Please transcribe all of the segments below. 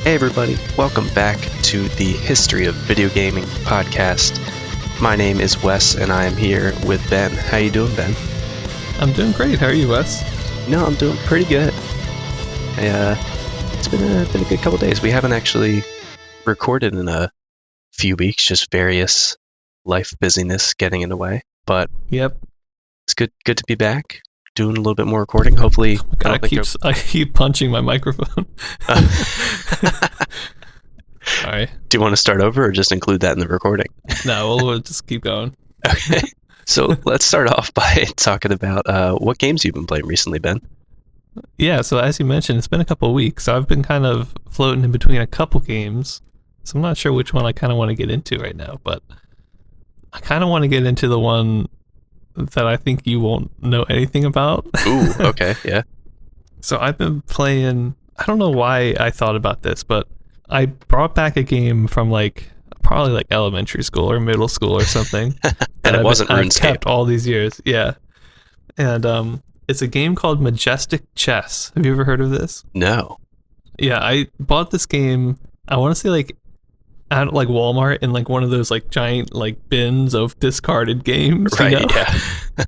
Hey everybody, welcome back to the History of Video Gaming podcast. My name is Wes and I am here with Ben. How you doing, Ben? I'm doing great. How are you, Wes? No, I'm doing pretty good. It's been a good couple days. We haven't actually recorded in a few weeks, just various life busyness getting in the way. But Yep. it's good to be back, doing a little bit more recording. Hopefully, God, I keep punching my microphone. Sorry. Do you want to start over or just include that in the recording? No, we'll just keep going. Okay. So let's start off by talking about what games you've been playing recently, Ben. Yeah, so as you mentioned, it's been a couple of weeks. So I've been kind of floating in between a couple games. So I'm not sure which one I kind of want to get into right now, but I kind of want to get into the one that I think you won't know anything about. Ooh, okay, yeah. So I've been playing, I don't know why I thought about this, but I brought back a game from probably elementary school or middle school or something. And it wasn't RuneScape. I've kept all these years, yeah. And it's a game called Majestic Chess. Have you ever heard of this? No. Yeah, I bought this game, I want to say at Walmart in one of those giant bins of discarded games. Right, you know? yeah.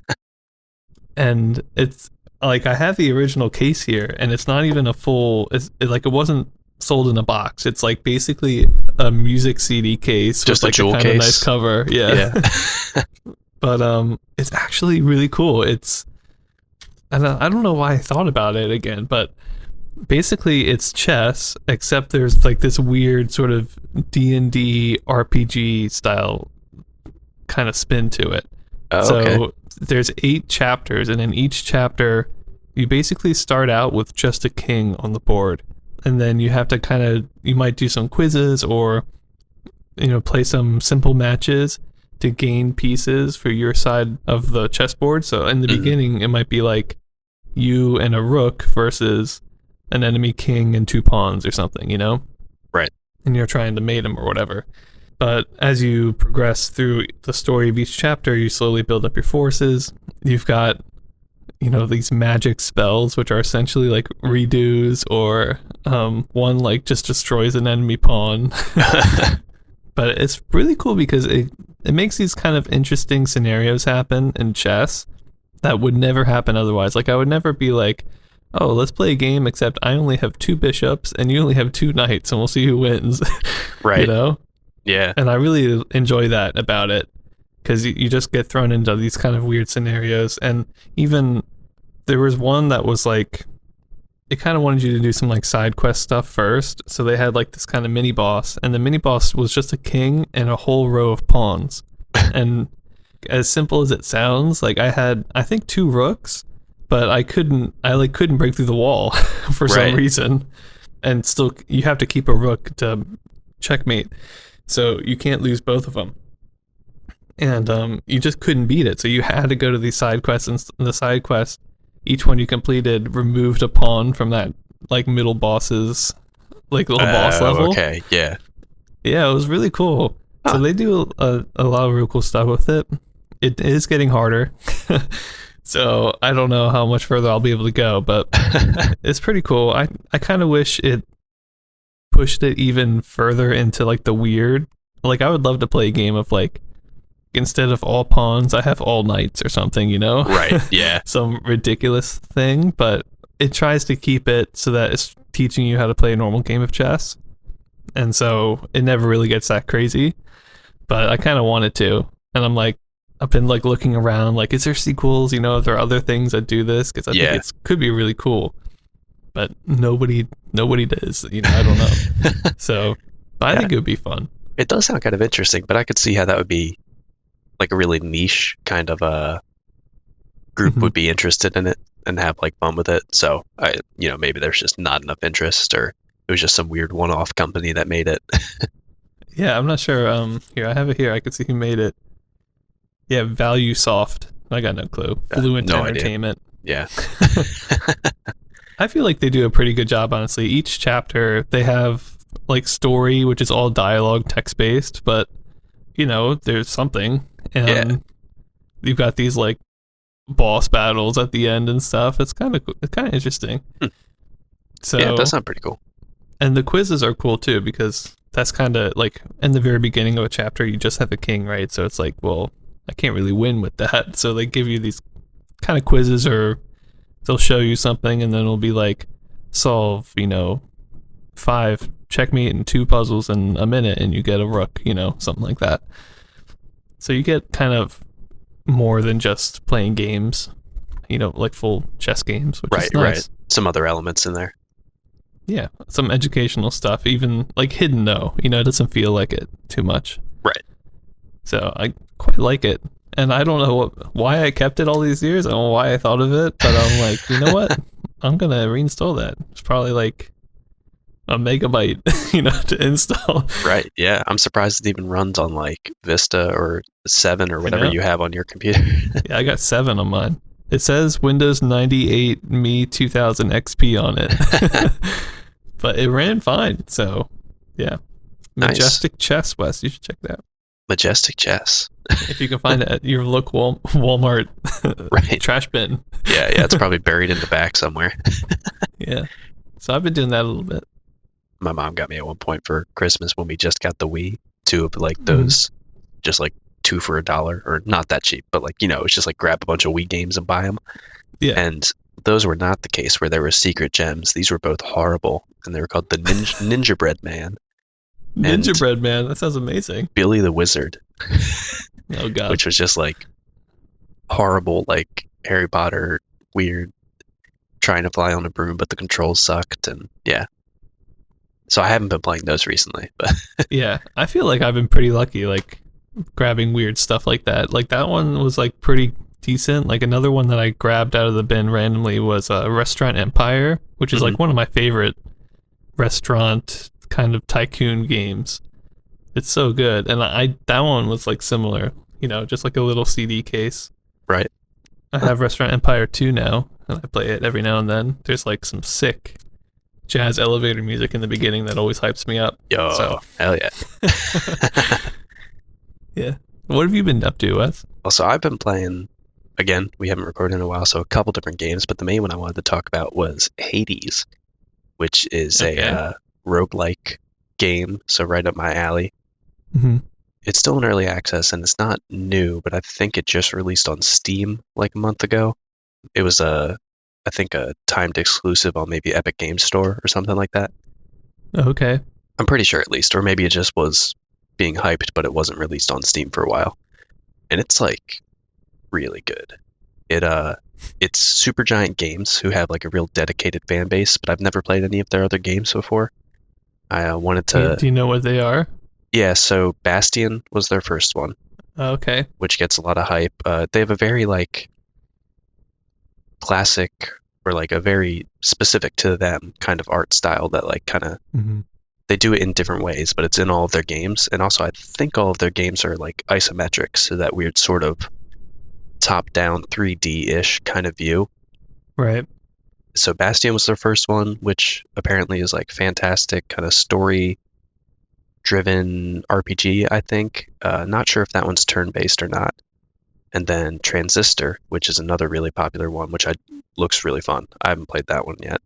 And it's I have the original case here, and it's not even a full. It wasn't sold in a box. It's basically a music CD case, just with a jewel kind case. of nice cover. Yeah. But it's actually really cool. I don't know why I thought about it again, but basically it's chess, except there's this weird sort of D&D RPG style kind of spin to it. Oh, okay. So there's 8 chapters, and in each chapter you basically start out with just a king on the board, and then you have to you might do some quizzes or play some simple matches to gain pieces for your side of the chessboard. So in the beginning it might be you and a rook versus an enemy king and 2 pawns or something, Right. And you're trying to mate them or whatever. But as you progress through the story of each chapter, you slowly build up your forces. You've got, these magic spells, which are essentially redos, or one just destroys an enemy pawn. But it's really cool because it makes these kind of interesting scenarios happen in chess that would never happen otherwise. I would never be oh, let's play a game, except I only have 2 bishops and you only have 2 knights, and we'll see who wins. Right. Yeah. And I really enjoy that about it, because you just get thrown into these kind of weird scenarios. And even there was one that was it kind of wanted you to do some side quest stuff first. So they had this kind of mini boss, and the mini boss was just a king and a whole row of pawns. And as simple as it sounds, I had, I think, 2 rooks, but I couldn't break through the wall for some reason. And still, you have to keep a rook to checkmate. So you can't lose both of them. And you just couldn't beat it. So you had to go to these side quests, and the side quest, each one you completed removed a pawn from that middle boss's little boss level. Okay, yeah. Yeah, it was really cool. Huh. So they do a lot of real cool stuff with it. It is getting harder. So I don't know how much further I'll be able to go, but it's pretty cool. I kind of wish it pushed it even further into the weird. I would love to play a game of instead of all pawns, I have all knights or something, Right, yeah. Some ridiculous thing, but it tries to keep it so that it's teaching you how to play a normal game of chess. And so it never really gets that crazy, but I kind of wanted to. And I'm I've been looking around, is there sequels, if there are other things that do this? Because I think it could be really cool. But nobody does, I don't know. So I think it would be fun. It does sound kind of interesting, but I could see how that would be a really niche kind of a group would be interested in it and have fun with it. So maybe there's just not enough interest, or it was just some weird one-off company that made it. Yeah, I'm not sure. Here, I have it here. I can see who made it. Yeah, Value Soft. I got no clue. Fluent Entertainment. Idea. Yeah. I feel they do a pretty good job, honestly. Each chapter, they have story, which is all dialogue, text-based, but there's something. And you've got these boss battles at the end and stuff. It's kind of interesting. So yeah, that sounds pretty cool. And the quizzes are cool too, because that's kind of like in the very beginning of a chapter, you just have a king, right? So it's like, well, I can't really win with that. So they give you these kind of quizzes, or they'll show you something and then it'll be like, solve, 5 checkmate and 2 puzzles in a minute and you get a rook, something like that. So you get kind of more than just playing games, like full chess games, which is nice. Right. Some other elements in there. Yeah, some educational stuff, even like hidden though. It doesn't feel like it too much. Right. So I quite like it. And I don't know why I kept it all these years. I don't know why I thought of it, but I'm like, you know what? I'm going to reinstall that. It's probably like a megabyte, to install. Right, yeah. I'm surprised it even runs on like Vista or 7 or whatever you have on your computer. Yeah, I got 7 on mine. It says Windows 98 Me 2000 XP on it. But it ran fine, so yeah. Majestic Nice. Chess, Wes. You should check that out. Majestic Chess. If you can find it at your local Walmart Right. trash bin. Yeah, it's probably buried in the back somewhere. Yeah. So I've been doing that a little bit. My mom got me at one point for Christmas when we just got the Wii, 2 of like those, just like 2 for $1, or not that cheap, but like, it's just like grab a bunch of Wii games and buy them. Yeah. And those were not the case where there were secret gems. These were both horrible, and they were called the Ninja Bread Man. Ninja Bread Man, that sounds amazing. Billy the Wizard. Oh god. Which was just like horrible, like Harry Potter, weird, trying to fly on a broom, but the controls sucked, and yeah. So I haven't been playing those recently, but yeah, I feel like I've been pretty lucky, like grabbing weird stuff like that. Like that one was like pretty decent. Like another one that I grabbed out of the bin randomly was Restaurant Empire, which is like one of my favorite restaurant kind of tycoon games. It's so good. And that one was like similar, just like a little CD case. Right. I have Restaurant Empire 2 now, and I play it every now and then. There's like some sick jazz elevator music in the beginning that always hypes me up. Yo, so. Hell yeah. Yeah. What have you been up to, Wes? Well, so I've been playing, again, we haven't recorded in a while, so a couple different games, but the main one I wanted to talk about was Hades, which is a roguelike game, so right up my alley. Mm-hmm. It's still in early access, and it's not new, but I think it just released on Steam like a month ago. It was I think a timed exclusive on maybe Epic Games Store or something like that. Okay. I'm pretty sure at least, or maybe it just was being hyped, but it wasn't released on Steam for a while. And it's like really good. It's Supergiant Games, who have like a real dedicated fan base, but I've never played any of their other games before. I wanted to. Do you know what they are? Yeah, so Bastion was their first one. Okay. Which gets a lot of hype. They have a very like classic, or like a very specific to them kind of art style that like kind of they do it in different ways, but it's in all of their games. And also I think all of their games are like isometric, so that weird sort of top-down 3D-ish kind of view. Right. So Bastion was their first one, which apparently is like fantastic, kind of story driven RPG, I think. Not sure if that one's turn-based or not. And then Transistor, which is another really popular one, which looks really fun. I haven't played that one yet.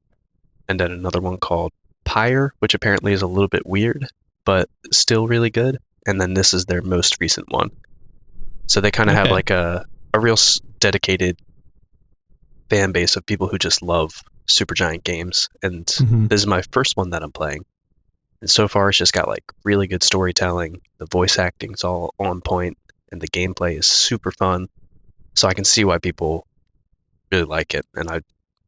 And then another one called Pyre, which apparently is a little bit weird, but still really good. And then this is their most recent one. So they kind of have like a real dedicated fan base of people who just love Supergiant Games. And this is my first one that I'm playing. And so far, it's just got like really good storytelling. The voice acting's all on point, and the gameplay is super fun. So I can see why people really like it, and I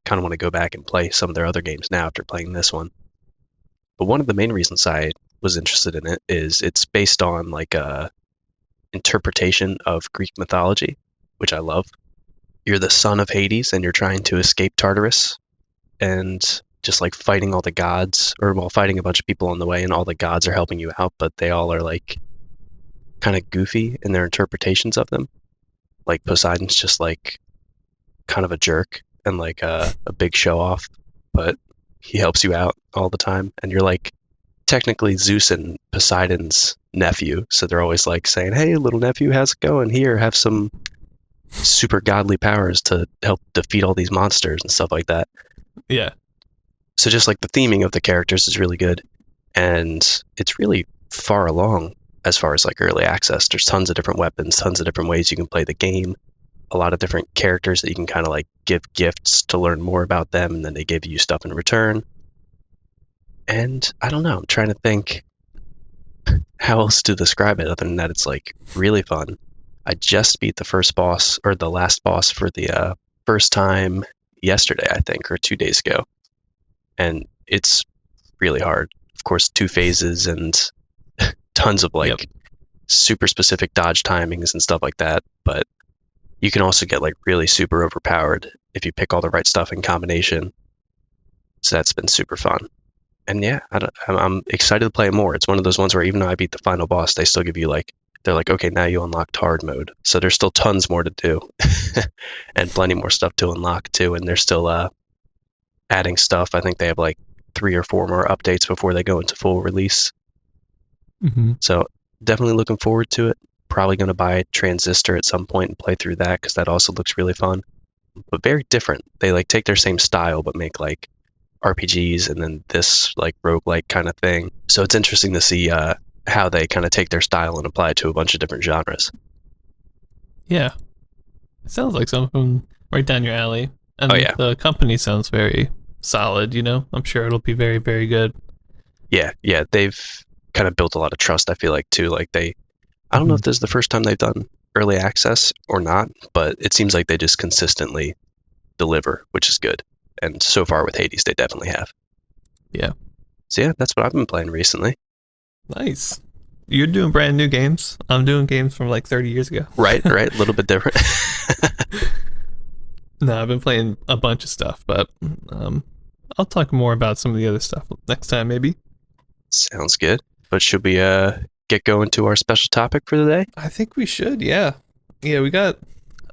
kind of want to go back and play some of their other games now after playing this one. But one of the main reasons I was interested in it is it's based on like a interpretation of Greek mythology, which I love. You're the son of Hades, and you're trying to escape Tartarus, and just like fighting all the gods, or fighting a bunch of people on the way, and all the gods are helping you out, but they all are like kind of goofy in their interpretations of them. Like Poseidon's just like kind of a jerk and like a big show off, but he helps you out all the time, and you're like technically Zeus and Poseidon's nephew, so they're always like saying, hey little nephew, how's it going? Here, have some super godly powers to help defeat all these monsters and stuff like that. Yeah. So just like the theming of the characters is really good, and it's really far along as far as like early access. There's tons of different weapons, tons of different ways you can play the game, a lot of different characters that you can kind of like give gifts to learn more about them, and then they give you stuff in return. And I don't know, I'm trying to think how else to describe it other than that it's like really fun. I just beat the first boss or the last boss for the first time yesterday, I think, or 2 days ago. And it's really hard. Of course, 2 phases and tons of like super specific dodge timings and stuff like that. But you can also get like really super overpowered if you pick all the right stuff in combination. So that's been super fun. And yeah, I'm excited to play more. It's one of those ones where even though I beat the final boss, they still give you like, they're like, okay, now you unlocked hard mode. So there's still tons more to do and plenty more stuff to unlock too. And they're still adding stuff. I think they have like 3 or 4 more updates before they go into full release. Mm-hmm. So definitely looking forward to it. Probably going to buy Transistor at some point and play through that because that also looks really fun. But very different. They like take their same style but make like RPGs and then this like roguelike kind of thing. So it's interesting to see how they kind of take their style and apply it to a bunch of different genres. Yeah. It sounds like something right down your alley. And the company sounds very solid, you know? I'm sure it'll be very, very good. Yeah. They've kind of built a lot of trust, I feel like, too. Like I don't know if this is the first time they've done early access or not, but it seems like they just consistently deliver, which is good. And so far with Hades, they definitely have. Yeah. So yeah, that's what I've been playing recently. Nice. You're doing brand new games. I'm doing games from like 30 years ago. Right. A little bit different. No, I've been playing a bunch of stuff, but I'll talk more about some of the other stuff next time, maybe. Sounds good. But should we get going to our special topic for the day? I think we should, yeah. Yeah, we got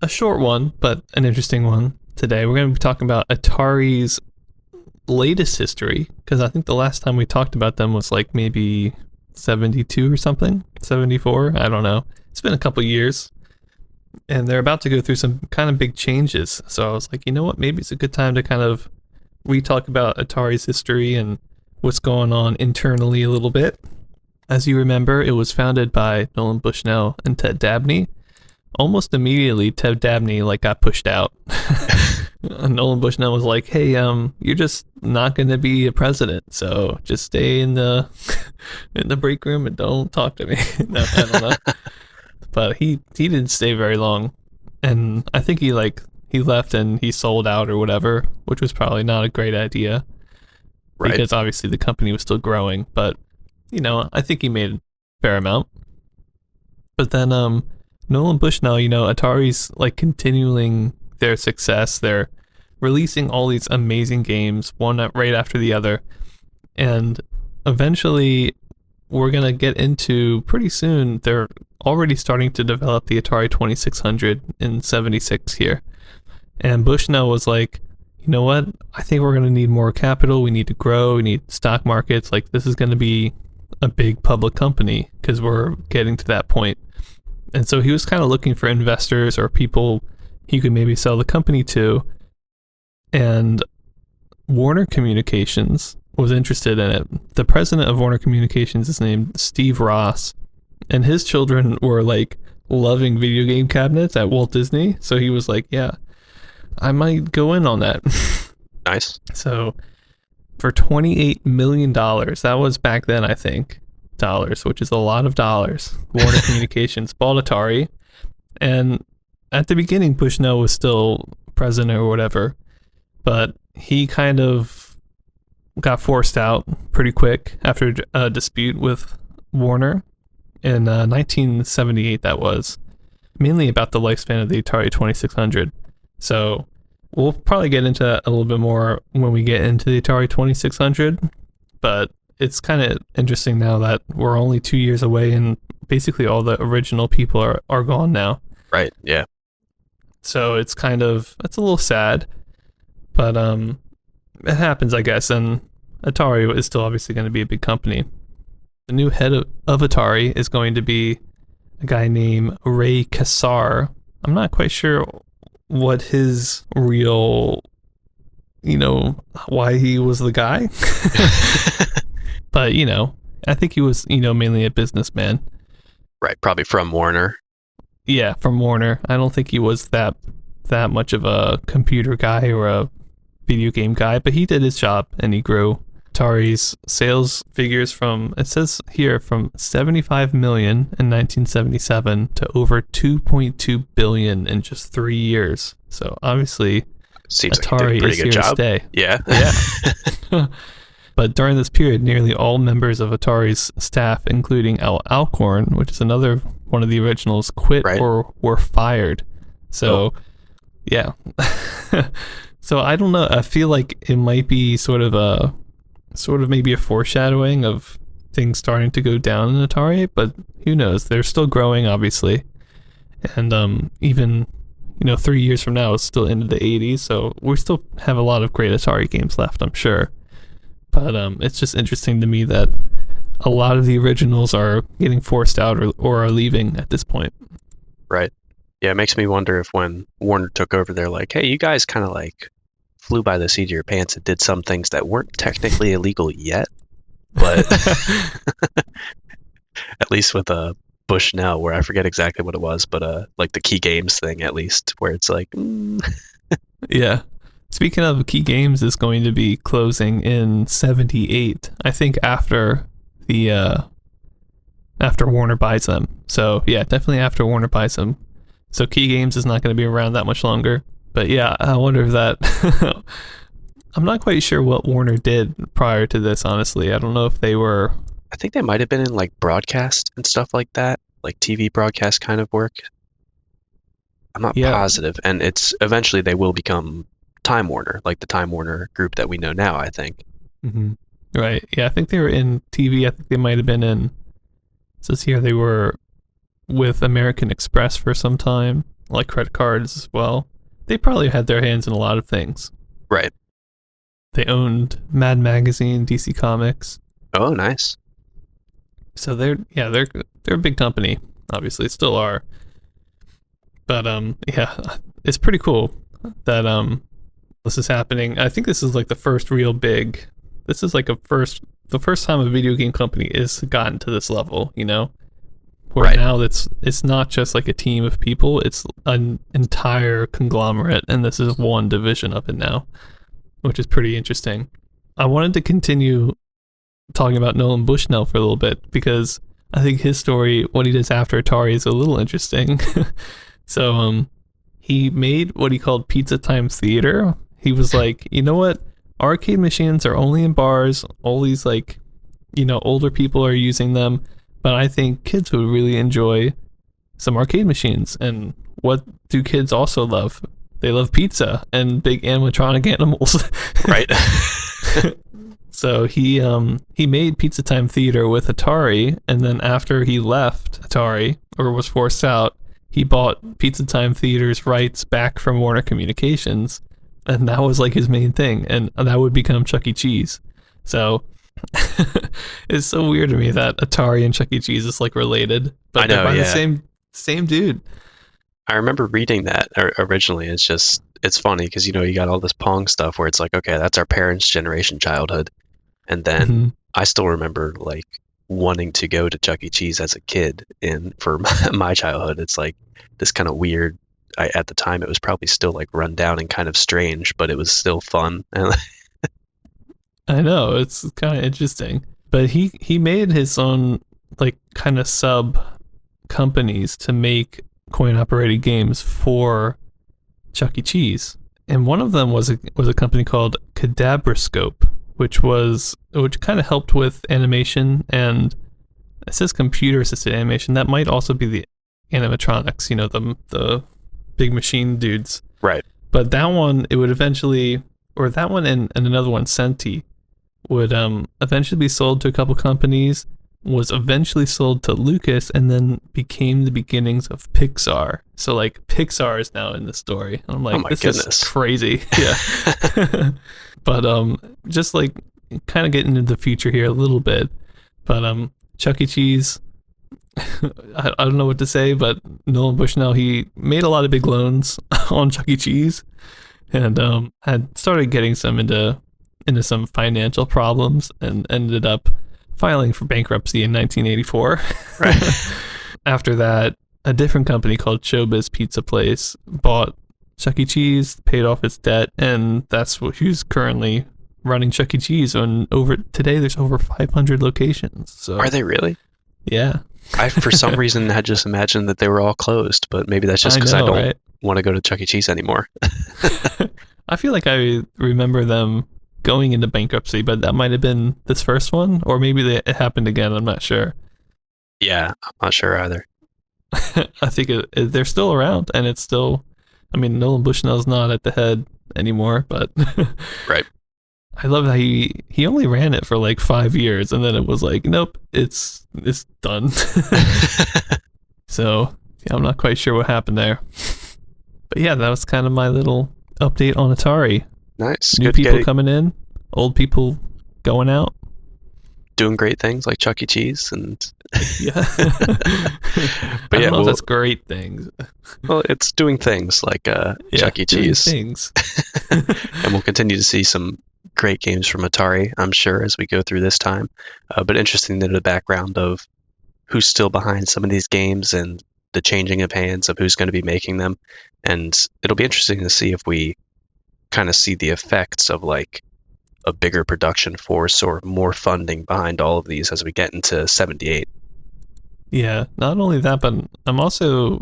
a short one, but an interesting one today. We're going to be talking about Atari's latest history, because I think the last time we talked about them was like maybe 72 or something, 74, I don't know. It's been a couple years, and they're about to go through some kind of big changes. So I was like, you know what, maybe it's a good time to kind of re-talk about Atari's history and what's going on internally a little bit. As you remember, it was founded by Nolan Bushnell and Ted Dabney. Almost immediately, Ted Dabney got pushed out. Nolan Bushnell was like, "Hey, you're just not going to be a president, so just stay in the break room and don't talk to me." No, I don't know. But he didn't stay very long, and I think he left and he sold out or whatever, which was probably not a great idea, right? Because obviously the company was still growing, but I think he made a fair amount. But then Nolan Bushnell, Atari's continuing their success. They're releasing all these amazing games, one right after the other. And eventually, we're going to get into pretty soon, they're already starting to develop the Atari 2600 in 76 here. And Bushnell was like, you know what? I think we're going to need more capital. We need to grow. We need stock markets. This is going to be a big public company because we're getting to that point. And so he was kind of looking for investors or people he could maybe sell the company to. And Warner Communications was interested in it. The president of Warner Communications is named Steve Ross. And his children were loving video game cabinets at Walt Disney. So he was like, yeah, I might go in on that. Nice. So for $28 million, that was back then, I think, dollars, which is a lot of dollars. Warner Communications bought Atari, and at the beginning, Bushnell was still president or whatever, but he kind of got forced out pretty quick after a dispute with Warner in 1978. That was mainly about the lifespan of the Atari 2600. So we'll probably get into that a little bit more when we get into the Atari 2600, but it's kind of interesting now that we're only 2 years away and basically all the original people are gone now. Right, yeah. So it's a little sad, but it happens, I guess, and Atari is still obviously going to be a big company. The new head of Atari is going to be a guy named Ray Kassar. I'm not quite sure what his real why he was the guy. But, I think he was, mainly a businessman. Right, probably from Warner. Yeah, from Warner. I don't think he was that much of a computer guy or a video game guy, but he did his job and he grew. Atari's sales figures it says here, from 75 million in 1977 to over 2.2 billion in just 3 years. So obviously, seems Atari like is here to stay. Yeah. Yeah. But during this period, nearly all members of Atari's staff, including Al Alcorn, which is another one of the originals, quit or were fired. So, yeah. So I don't know. I feel like it might be sort of maybe a foreshadowing of things starting to go down in Atari, but who knows? They're still growing, obviously. And even 3 years from now, it's still into the 80s, so we still have a lot of great Atari games left, I'm sure. But it's just interesting to me that a lot of the originals are getting forced out or are leaving at this point. Right. Yeah, it makes me wonder if when Warner took over, they're like, hey, you guys kind of like flew by the seat of your pants and did some things that weren't technically illegal yet, but at least with Bushnell, where I forget exactly what it was, but like the Key Games thing, at least, where it's like, Yeah. Speaking of, Key Games is going to be closing in 78, I think, after Warner buys them. So yeah, definitely after Warner buys them. So Key Games is not going to be around that much longer. But yeah, I wonder if that I'm not quite sure what Warner did prior to this, honestly. I don't know if they were... I think they might have been in like broadcast and stuff like that, like TV broadcast kind of work. I'm not positive. And it's eventually they will become Time Warner, like the Time Warner group that we know now, I think. Mm-hmm. Right. Yeah, I think they were in TV. I think they might have been in... It says here they were with American Express for some time, like credit cards as well. They probably had their hands in a lot of things. Right. They owned Mad Magazine, DC Comics. Oh, nice. So they're a big company, obviously, still are. But yeah, it's pretty cool that this is happening. I think this is like the first real big. This is like the first time a video game company is gotten to this level, Where now it's not just like a team of people, it's an entire conglomerate, and this is one division of it now, which is pretty interesting. I wanted to continue talking about Nolan Bushnell for a little bit, because I think his story, what he does after Atari, is a little interesting. So he made what he called Pizza Time Theater. He was like, you know what? Arcade machines are only in bars. All these older people are using them. But I think kids would really enjoy some arcade machines. And what do kids also love? They love pizza and big animatronic animals. Right. So he made Pizza Time Theater with Atari, and then after he left Atari, or was forced out, he bought Pizza Time Theater's rights back from Warner Communications, and that was like his main thing, and that would become Chuck E. Cheese. So it's so weird to me that Atari and Chuck E. Cheese is like related, but they're by the same dude. I remember reading that originally. It's funny because you got all this Pong stuff where it's like, okay, that's our parents' generation childhood, and then I still remember like wanting to go to Chuck E. Cheese as a kid, and for my childhood, it's like this kind of weird. At the time, it was probably still like run down and kind of strange, but it was still fun. I know, it's kind of interesting. But he made his own like kind of sub companies to make coin operated games for Chuck E. Cheese. And one of them was a company called Cadabroscope, which kind of helped with animation, and it says computer assisted animation. That might also be the animatronics, the big machine dudes. Right. But that one, it would eventually, or that one and another one, Senti, would eventually be sold to a couple companies, was eventually sold to Lucas, and then became the beginnings of Pixar. So like Pixar is now in the story. And I'm like, this is crazy. Yeah. But just like kind of getting into the future here a little bit. But Chuck E. Cheese, I don't know what to say, but Nolan Bushnell, he made a lot of big loans on Chuck E. Cheese. and had started getting some into some financial problems and ended up filing for bankruptcy in 1984. Right. After that, a different company called Showbiz Pizza Place bought Chuck E. Cheese, paid off its debt, and that's what who's currently running Chuck E. Cheese. And today, there's over 500 locations. So Are they really? Yeah. I, for some reason, had just imagined that they were all closed, but maybe that's just because I don't want to go to Chuck E. Cheese anymore. I feel like I remember them going into bankruptcy, but that might have been this first one, or maybe it happened again. I'm not sure. Yeah, I'm not sure either. I think they're still around, and it's still. I mean, Nolan Bushnell's not at the head anymore, but right. I love how he only ran it for like 5 years, and then it was like, nope, it's done. So yeah, I'm not quite sure what happened there, but yeah, that was kind of my little update on Atari. Nice. New people coming in, old people going out, doing great things like Chuck E. Cheese, and yeah. But I don't know if that's great things. Well, it's doing things like Chuck E. Cheese. Things. And we'll continue to see some great games from Atari, I'm sure, as we go through this time. But interesting to the background of who's still behind some of these games and the changing of hands of who's going to be making them. And it'll be interesting to see if we kind of see the effects of like a bigger production force or more funding behind all of these as we get into 78. Yeah, not only that, but I'm also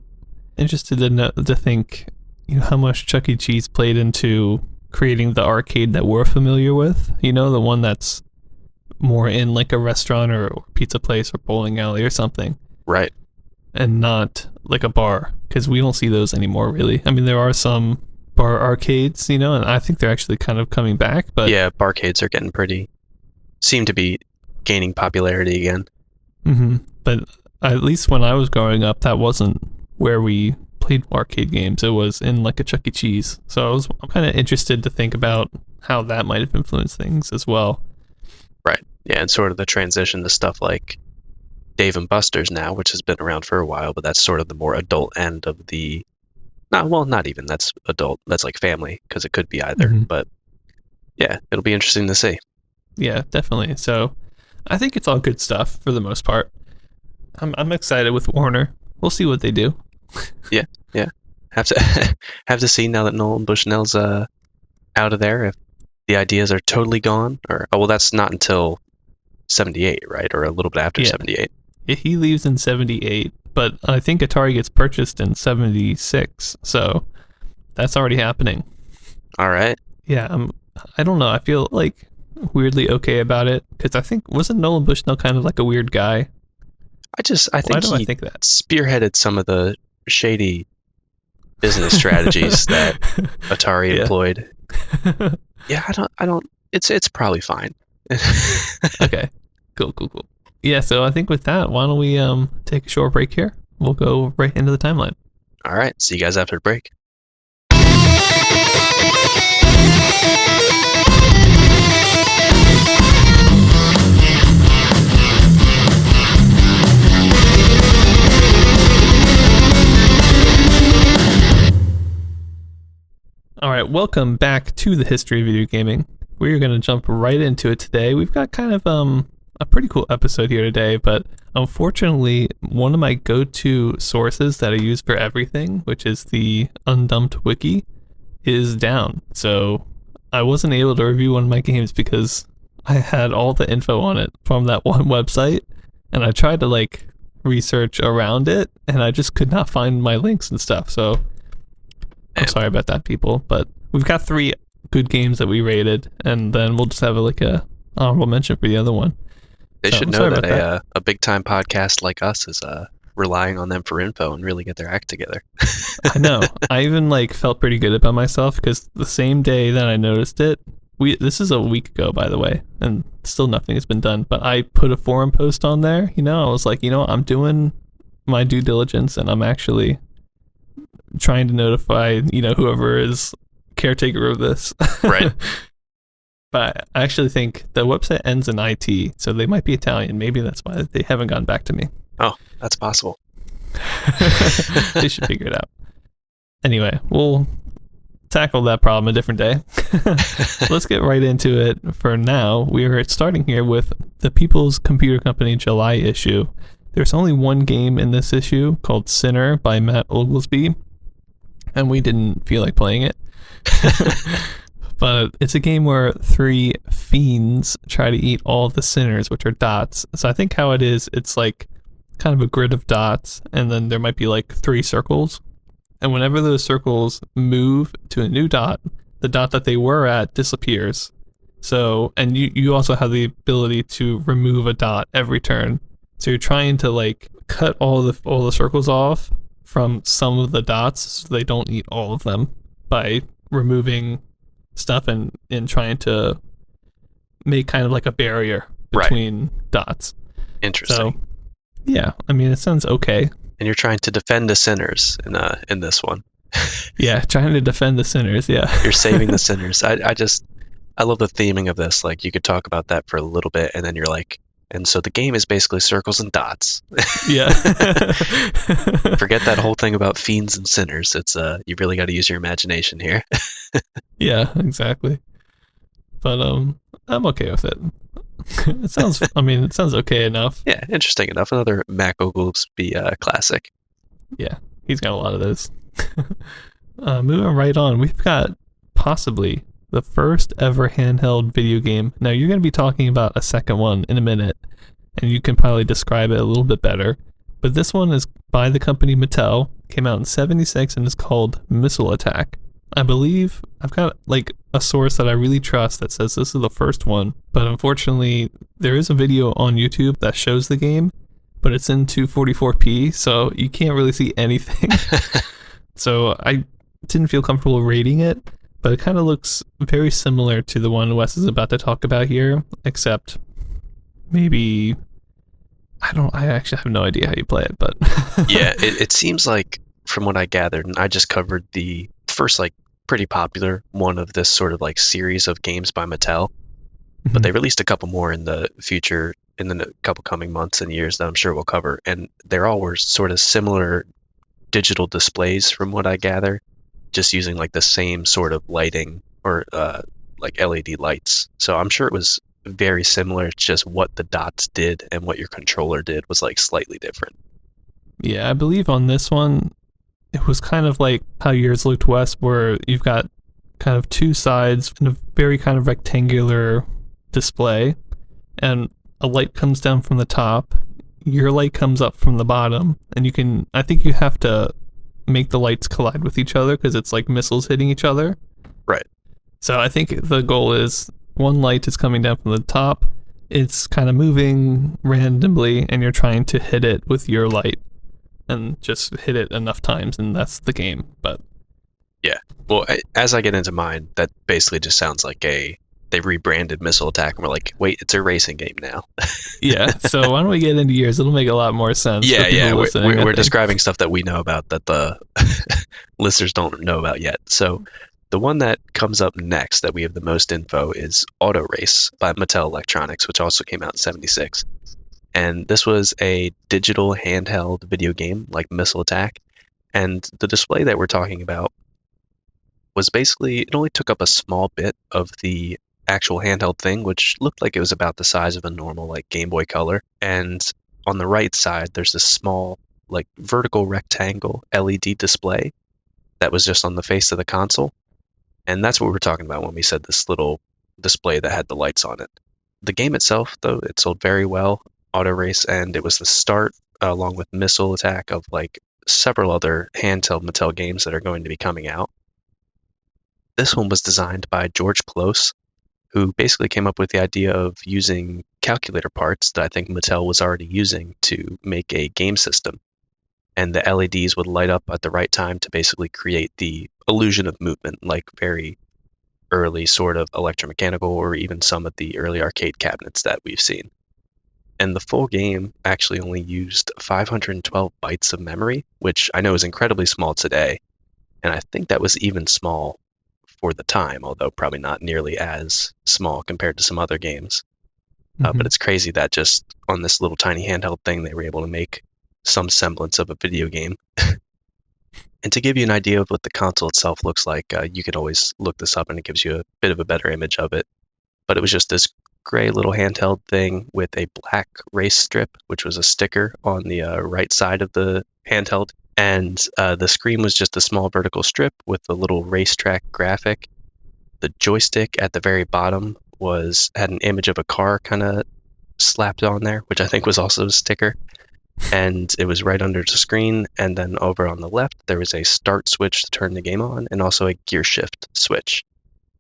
interested to think, how much Chuck E. Cheese played into creating the arcade that we're familiar with. The one that's more in like a restaurant or pizza place or bowling alley or something. Right. And not like a bar, because we don't see those anymore, really. I mean, there are some bar arcades, and I think they're actually kind of coming back. But yeah, barcades are seem to be gaining popularity again. Mm-hmm. But at least when I was growing up, that wasn't where we played arcade games. It was in like a Chuck E. Cheese. So I'm kind of interested to think about how that might have influenced things as well. Right. Yeah, and sort of the transition to stuff like Dave and Buster's now, which has been around for a while, but that's sort of the more adult end of the... not even. That's adult. That's like family, because it could be either. Mm-hmm. But yeah, it'll be interesting to see. Yeah, definitely. So I think it's all good stuff for the most part. I'm excited with Warner. We'll see what they do. Yeah. Have to see now that Nolan Bushnell's out of there, if the ideas are totally gone, or that's not until 78, right? Or a little bit after 78. He leaves in 78, but I think Atari gets purchased in 76, so that's already happening. All right. Yeah, I don't know. I feel like weirdly okay about it, because I think, wasn't Nolan Bushnell kind of like a weird guy? I think that spearheaded some of the shady business strategies that Atari employed. Yeah, I don't. It's probably fine. Okay, cool. Yeah, so I think with that, why don't we take a short break here? We'll go right into the timeline. All right, see you guys after the break. All right, welcome back to the history of video gaming. We're going to jump right into it today. We've got kind of a pretty cool episode here today, but unfortunately, one of my go-to sources that I use for everything, which is the Undumped Wiki, is down. So I wasn't able to review one of my games because I had all the info on it from that one website, and I tried to like research around it, and I just could not find my links and stuff. So I'm sorry about that, people, but we've got 3 good games that we rated, and then we'll just have a honorable mention for the other one. They should know that a big time podcast like us is relying on them for info and really get their act together. I know. I even felt pretty good about myself, because the same day that I noticed it, this is a week ago, by the way, and still nothing has been done, but I put a forum post on there. I was like, I'm doing my due diligence, and I'm actually trying to notify, whoever is caretaker of this. Right. But I actually think the website ends in IT, so they might be Italian. Maybe that's why they haven't gotten back to me. Oh, that's possible. They should figure it out. Anyway, we'll tackle that problem a different day. Let's get right into it. For now, we are starting here with the People's Computer Company July issue. There's only one game in this issue called Sinner by Matt Oglesby, and we didn't feel like playing it. But it's a game where 3 fiends try to eat all of the sinners, which are dots. So I think how it is, it's like kind of a grid of dots, and then there might be like 3 circles. And whenever those circles move to a new dot, the dot that they were at disappears. So, and you also have the ability to remove a dot every turn. So you're trying to like cut all the circles off from some of the dots so they don't eat all of them by removing stuff and trying to make kind of like a barrier between dots. Interesting. So, yeah, I mean, it sounds okay. And you're trying to defend the sinners in this one. Yeah, trying to defend the sinners, yeah. You're saving the sinners. I love the theming of this. Like, you could talk about that for a little bit, and then you're like, and so the game is basically circles and dots. Yeah. Forget that whole thing about fiends and sinners. It's you really got to use your imagination here. Yeah, exactly. But I'm okay with it. It sounds okay enough. Yeah, interesting enough. Another Mac Oglesby classic. Yeah, he's got a lot of those. Moving right on, we've got possibly the first ever handheld video game. Now, you're going to be talking about a second one in a minute, and you can probably describe it a little bit better. But this one is by the company Mattel, came out in '76, and is called Missile Attack. I believe I've got like a source that I really trust that says this is the first one, but unfortunately there is a video on YouTube that shows the game, but it's in 244p, so you can't really see anything. So I didn't feel comfortable rating it, but it kind of looks very similar to the one Wes is about to talk about here, except maybe I actually have no idea how you play it, but yeah, it seems like from what I gathered, and I just covered the first like pretty popular one of this sort of like series of games by Mattel, but they released a couple more in the future in the couple coming months and years that I'm sure we'll cover, and they're all were sort of similar digital displays from what I gather, just using like the same sort of lighting or like LED lights. So I'm sure it was very similar. It's just what the dots did and what your controller did was like slightly different. Yeah, I believe on this one it was kind of like how yours looked, West, where you've got kind of 2 sides in a very kind of rectangular display, and a light comes down from the top, your light comes up from the bottom, and I think you have to make the lights collide with each other because it's like missiles hitting each other. Right. So I think the goal is one light is coming down from the top, it's kind of moving randomly, and you're trying to hit it with your light. And just hit it enough times, and that's the game. But yeah, well, as I get into mine, that basically just sounds like they rebranded Missile Attack, and we're like, wait, it's a racing game now. Yeah, so why don't we get into yours? It'll make a lot more sense. Yeah, we're describing stuff that we know about that the listeners don't know about yet. So the one that comes up next that we have the most info is Auto Race by Mattel Electronics, which also came out in '76. And this was a digital handheld video game like Missile Attack. And the display that we're talking about was basically, it only took up a small bit of the actual handheld thing, which looked like it was about the size of a normal like Game Boy Color. And on the right side, there's this small like vertical rectangle LED display that was just on the face of the console. And that's what we're talking about when we said this little display that had the lights on it. The game itself, though, it sold very well. Auto Race, and it was the start, along with Missile Attack, of like several other handheld Mattel games that are going to be coming out. This one was designed by George Close, who basically came up with the idea of using calculator parts that I think Mattel was already using to make a game system. And the LEDs would light up at the right time to basically create the illusion of movement, like very early sort of electromechanical or even some of the early arcade cabinets that we've seen. And the full game actually only used 512 bytes of memory, which I know is incredibly small today. And I think that was even small for the time, although probably not nearly as small compared to some other games. But it's crazy that just on this little tiny handheld thing, they were able to make some semblance of a video game. And to give you an idea of what the console itself looks like, you can always look this up and it gives you a bit of a better image of it. But it was just this gray little handheld thing with a black race strip, which was a sticker on the right side of the handheld. And the screen was just a small vertical strip with a little racetrack graphic. The joystick at the very bottom had an image of a car kind of slapped on there, which I think was also a sticker. And it was right under the screen. And then over on the left, there was a start switch to turn the game on and also a gear shift switch.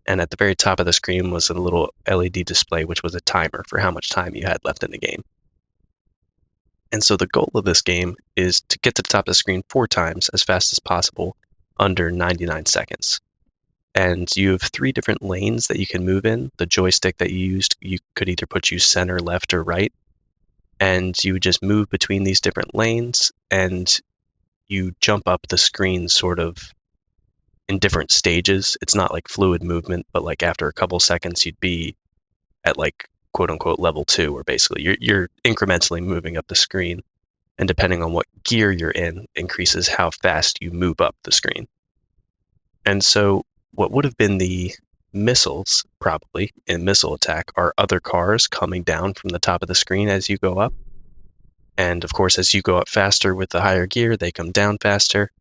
And at the very top of the screen was a little LED display, which was a timer for how much time you had left in the game. And so the goal of this game is to get to the top of the screen 4 times as fast as possible under 99 seconds. And you have 3 different lanes that you can move in. The joystick that you used, you could either put you center, left, or right. And you would just move between these different lanes and you jump up the screen sort of in different stages. It's not like fluid movement, but like after a couple seconds, you'd be at like quote unquote level 2, where basically you're incrementally moving up the screen. And depending on what gear you're in, increases how fast you move up the screen. And so what would have been the missiles, probably in missile attack, are other cars coming down from the top of the screen as you go up. And of course, as you go up faster with the higher gear, they come down faster.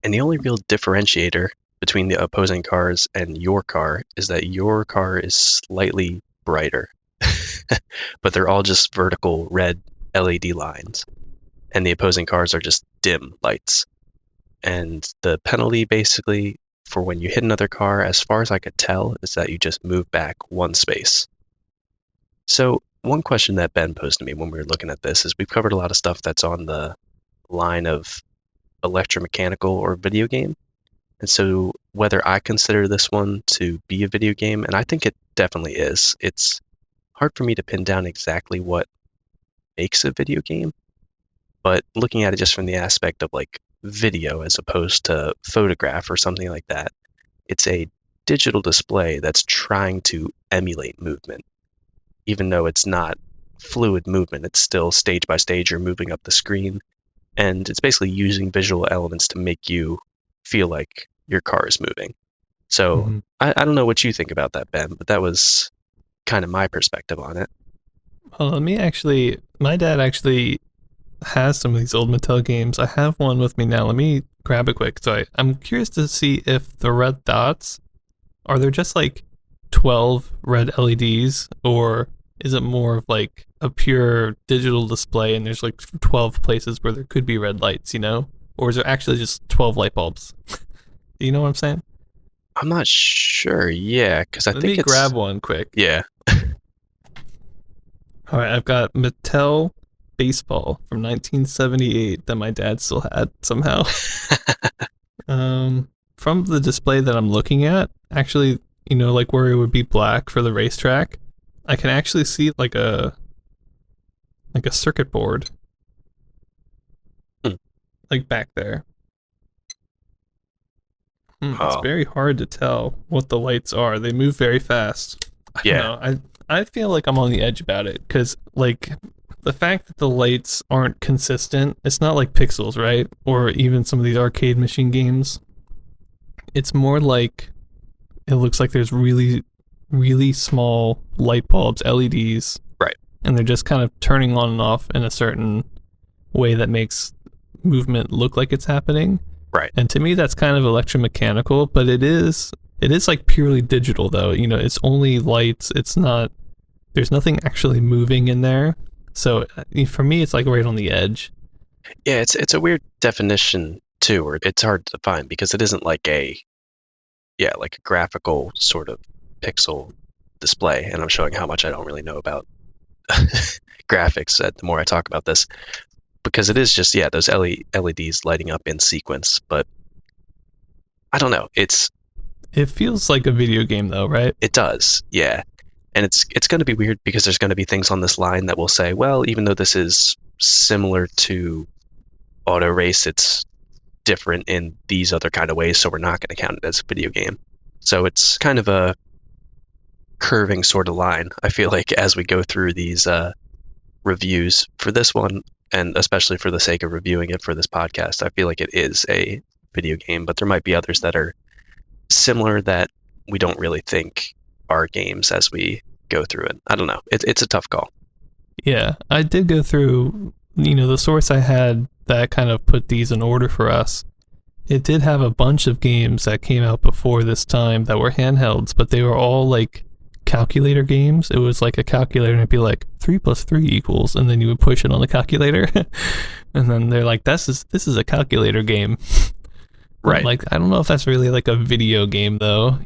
And the only real differentiator between the opposing cars and your car is that your car is slightly brighter. But they're all just vertical red LED lines. And the opposing cars are just dim lights. And the penalty basically for when you hit another car, as far as I could tell, is that you just move back 1 space. So one question that Ben posed to me when we were looking at this is we've covered a lot of stuff that's on the line of electromechanical or video game. And so whether I consider this one to be a video game, and I think it definitely is, it's hard for me to pin down exactly what makes a video game. But looking at it just from the aspect of like video as opposed to photograph or something like that, it's a digital display that's trying to emulate movement. Even though it's not fluid movement, it's still stage by stage you're moving up the screen. And it's basically using visual elements to make you feel like your car is moving. So I don't know what you think about that, Ben, but that was kind of my perspective on it. Well, my dad actually has some of these old Mattel games. I have one with me now. Let me grab it quick. So I'm curious to see if the red dots, are there just like 12 red LEDs, or is it more of like a pure digital display and there's like 12 places where there could be red lights, or is there actually just 12 light bulbs? Do you know what I'm saying? I'm not sure. Yeah, because Let me grab one quick. Yeah. All right, I've got Mattel Baseball from 1978 that my dad still had somehow. From the display that I'm looking at, actually, like where it would be black for the racetrack, I can actually see like a circuit board, like back there. It's very hard to tell what the lights are. They move very fast. I don't know. I feel like I'm on the edge about it because, like, the fact that the lights aren't consistent, it's not like Pixels, right? Or even some of these arcade machine games. It's more like it looks like there's really, really small light bulbs, LEDs. Right. And they're just kind of turning on and off in a certain way that makes movement look like it's happening. Right. And to me, that's kind of electromechanical, but it is like purely digital though. It's only lights. It's not, there's nothing actually moving in there. So for me, it's like right on the edge. Yeah, it's a weird definition too, or it's hard to define because it isn't like a graphical sort of pixel display. And I'm showing how much I don't really know about graphics the more I talk about this, because it is just, those LEDs lighting up in sequence. But I don't know. It feels like a video game though, right? It does, yeah. And it's going to be weird because there's going to be things on this line that will say, well, even though this is similar to Auto Race, it's different in these other kind of ways, so we're not going to count it as a video game. So it's kind of a curving sort of line, I feel like, as we go through these reviews for this one, and especially for the sake of reviewing it for this podcast, I feel like it is a video game, but there might be others that are similar that we don't really think are games as we go through it. I don't know. It's a tough call. Yeah, I did go through, the source I had that kind of put these in order for us. It did have a bunch of games that came out before this time that were handhelds, but they were all like calculator games. It was like a calculator and it'd be like 3 + 3 equals, and then you would push it on the calculator. And then they're like, this is a calculator game. Right. Like, I don't know if that's really like a video game though,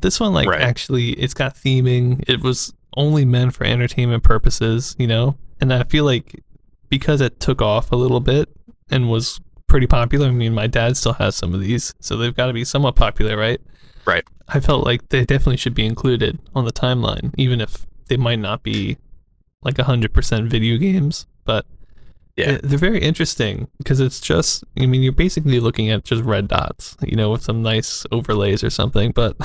This one, like, Right. actually, it's got theming. It was only meant for entertainment purposes, And I feel like because it took off a little bit and was pretty popular, I mean, my dad still has some of these, so they've got to be somewhat popular, right? Right. I felt like they definitely should be included on the timeline, even if they might not be like 100% video games, but Yeah. they're very interesting because it's just, you're basically looking at just red dots, with some nice overlays or something, but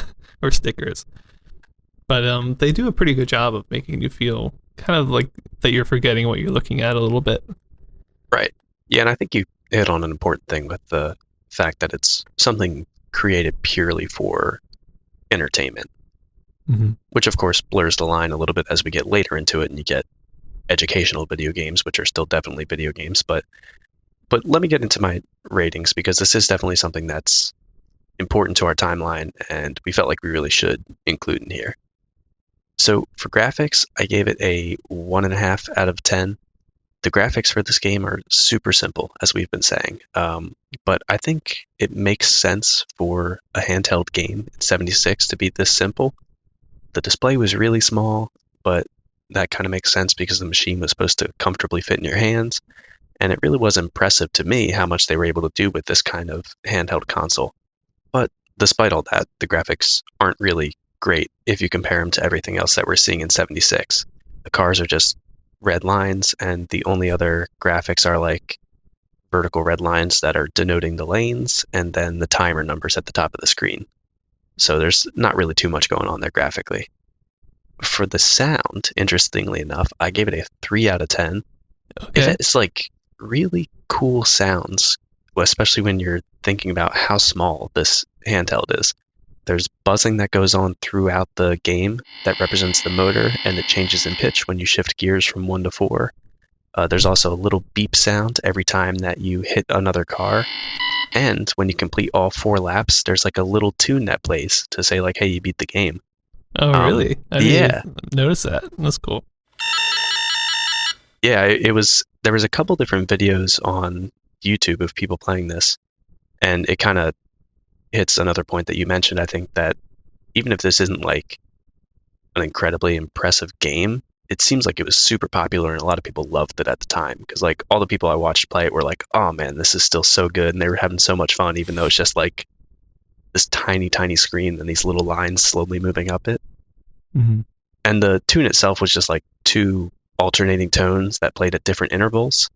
or stickers. But they do a pretty good job of making you feel kind of like that you're forgetting what you're looking at a little bit. Right. Yeah, and I think you hit on an important thing with the fact that it's something created purely for entertainment, which of course blurs the line a little bit as we get later into it and you get educational video games, which are still definitely video games. But let me get into my ratings, because this is definitely something that's important to our timeline and we felt like we really should include in here. So for graphics, I gave it a 1.5 out of 10. The graphics for this game are super simple, as we've been saying, but I think it makes sense for a handheld game in 76 to be this simple. The display was really small, but that kind of makes sense because the machine was supposed to comfortably fit in your hands, and it really was impressive to me how much they were able to do with this kind of handheld console. But despite all that, the graphics aren't really great if you compare them to everything else that we're seeing in 76. The cars are just red lines, and the only other graphics are like vertical red lines that are denoting the lanes, and then the timer numbers at the top of the screen. So there's not really too much going on there graphically. For the sound, interestingly enough, I gave it a 3 out of 10. Okay. It's like really cool sounds, especially when you're thinking about how small this handheld is. There's buzzing that goes on throughout the game that represents the motor, and it changes in pitch when you shift gears from 1 to 4. There's also a little beep sound every time that you hit another car. And when you complete all 4 laps, there's like a little tune that plays to say like, hey, you beat the game. Oh, really? I didn't yeah. even notice that. That's cool. Yeah, there was a couple different videos on YouTube of people playing this, and it kind of hits another point that you mentioned. I think that even if this isn't like an incredibly impressive game, it seems like it was super popular and a lot of people loved it at the time, because like all the people I watched play it were like, oh man, this is still so good, and they were having so much fun, even though it's just like this tiny screen and these little lines slowly moving up it. Mm-hmm. And the tune itself was just like 2 alternating tones that played at different intervals,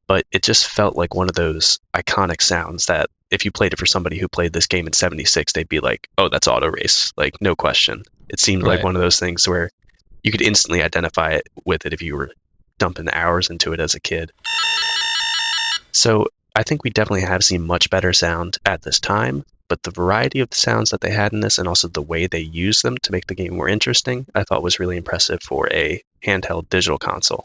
but it just felt like one of those iconic sounds that if you played it for somebody who played this game in 76, they'd be like, oh, that's Auto Race, like no question. It seemed like one of those things where you could instantly identify it with it if you were dumping hours into it as a kid. So I think we definitely have seen much better sound at this time, but the variety of the sounds that they had in this and also the way they used them to make the game more interesting, I thought was really impressive for a handheld digital console.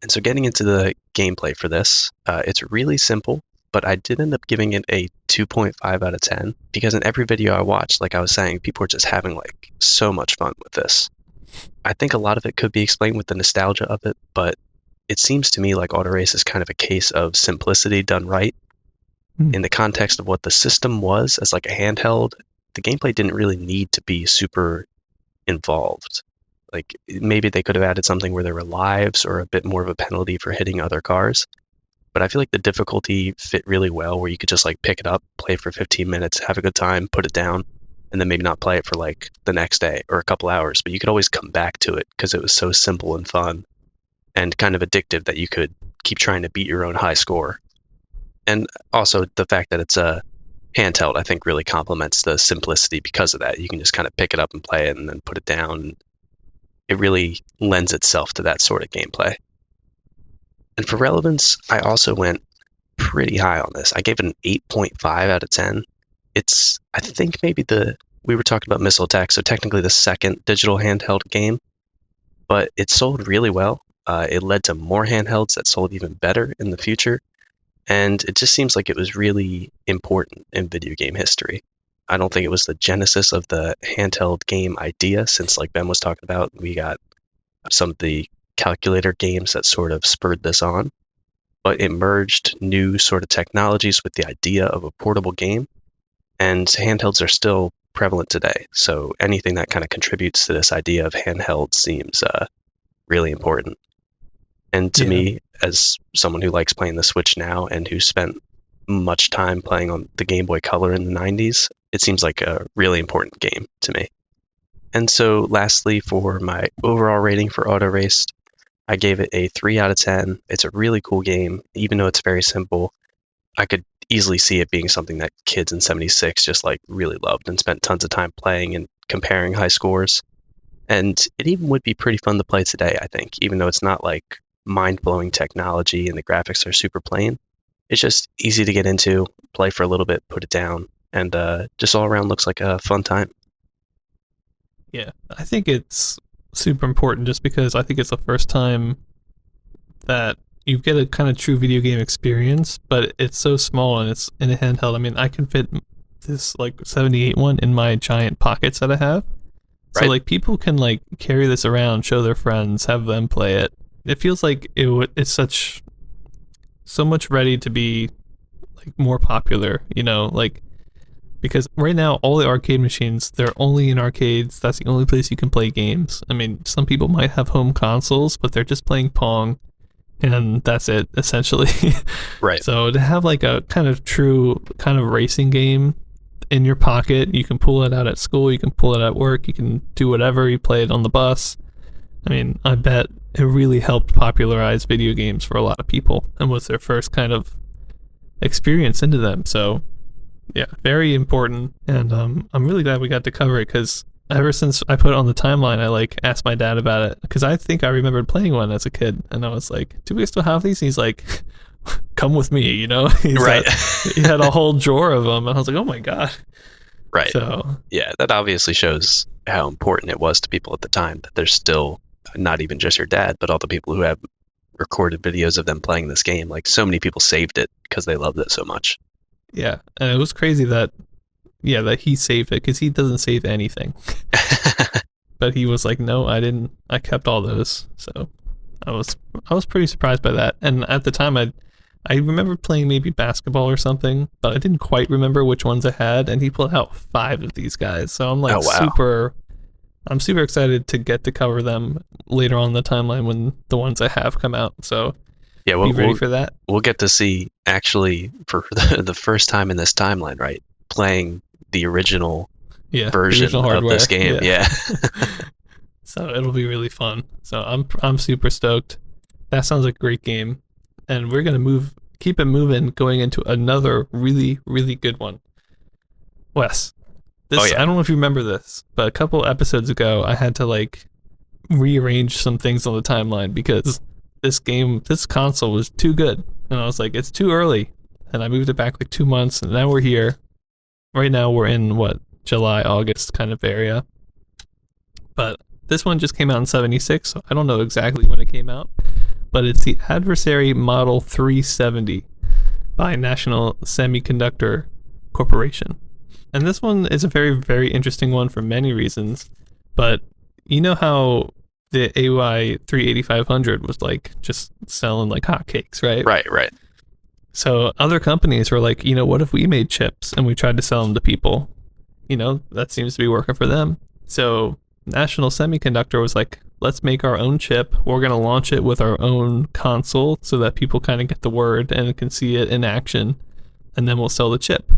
And so getting into the gameplay for this, it's really simple, but I did end up giving it a 2.5 out of 10 because in every video I watched, like I was saying, people were just having like so much fun with this. I think a lot of it could be explained with the nostalgia of it, but it seems to me like Auto Race is kind of a case of simplicity done right. In the context of what the system was as like a handheld, the gameplay didn't really need to be super involved. Like maybe they could have added something where there were lives or a bit more of a penalty for hitting other cars. But I feel like the difficulty fit really well where you could just like pick it up, play for 15 minutes, have a good time, put it down, and then maybe not play it for like the next day or a couple hours. But you could always come back to it because it was so simple and fun and kind of addictive that you could keep trying to beat your own high score. And also the fact that it's a handheld, I think really complements the simplicity because of that. You can just kind of pick it up and play it and then put it down. It really lends itself to that sort of gameplay. And for relevance, I also went pretty high on this. I gave it an 8.5 out of 10. It's, I think maybe we were talking about Missile Attack, so technically the second digital handheld game, but it sold really well. It led to more handhelds that sold even better in the future, and it just seems like it was really important in video game history. I don't think it was the genesis of the handheld game idea, since like Ben was talking about, we got some of the calculator games that sort of spurred this on, but it merged new sort of technologies with the idea of a portable game, and handhelds are still prevalent today. So anything that kind of contributes to this idea of handheld seems really important. And to me, as someone who likes playing the Switch now and who spent much time playing on the Game Boy Color in the 90s, it seems like a really important game to me. And so lastly, for my overall rating for Auto Race, I gave it a 3 out of 10. It's a really cool game, even though it's very simple. I could easily see it being something that kids in 76 just like really loved and spent tons of time playing and comparing high scores. And it even would be pretty fun to play today, I think, even though it's not like mind-blowing technology and the graphics are super plain. It's just easy to get into, play for a little bit, put it down, and just all around looks like a fun time. Yeah, I think it's super important just because I think it's the first time that you get a kind of true video game experience, but it's so small and it's in a handheld. I mean, I can fit this like 78 one in my giant pockets that I have. So like people can like carry this around, show their friends, have them play it. It feels like it's so much ready to be like more popular, you know, like because right now all the arcade machines, they're only in arcades. That's the only place you can play games. I mean, some people might have home consoles, but they're just playing Pong and that's it essentially. Right. So to have like a kind of true kind of racing game in your pocket, you can pull it out at school, you can pull it at work, you can do whatever, you play it on the bus. I mean, I bet it really helped popularize video games for a lot of people and was their first kind of experience into them. So yeah, very important. And I'm really glad we got to cover it because ever since I put it on the timeline, I like asked my dad about it because I think I remembered playing one as a kid, and I was like, do we still have these? And he's like, come with me, you know. Right. He had a whole drawer of them, and I was like, oh my god. Right. So yeah, that obviously shows how important it was to people at the time that there's still not even just your dad, but all the people who have recorded videos of them playing this game. Like so many people saved it because they loved it so much. Yeah, and it was crazy that he saved it because he doesn't save anything. But he was like, no, I didn't. I kept all those. So I was pretty surprised by that. And at the time, I remember playing maybe basketball or something, but I didn't quite remember which ones I had. And he pulled out 5 of these guys. So I'm like I'm super excited to get to cover them later on in the timeline when the ones I have come out. So yeah, be ready for that. We'll get to see actually for the first time in this timeline, right? Playing the original version of this game. Yeah. So it'll be really fun. So I'm super stoked. That sounds like a great game. And we're gonna keep it moving, going into another really, really good one. Wes. I don't know if you remember this, but a couple episodes ago I had to like rearrange some things on the timeline because this console was too good. And I was like, it's too early. And I moved it back like 2 months, and now we're here. Right now we're in July, August kind of area. But this one just came out in 76, so I don't know exactly when it came out. But it's the Adversary Model 370 by National Semiconductor Corporation. And this one is a very, very interesting one for many reasons. But you know how the AY 38500 was like just selling like hotcakes, right? Right. So other companies were like, what if we made chips and we tried to sell them to people? That seems to be working for them. So National Semiconductor was like, let's make our own chip. We're going to launch it with our own console so that people kind of get the word and can see it in action. And then we'll sell the chip.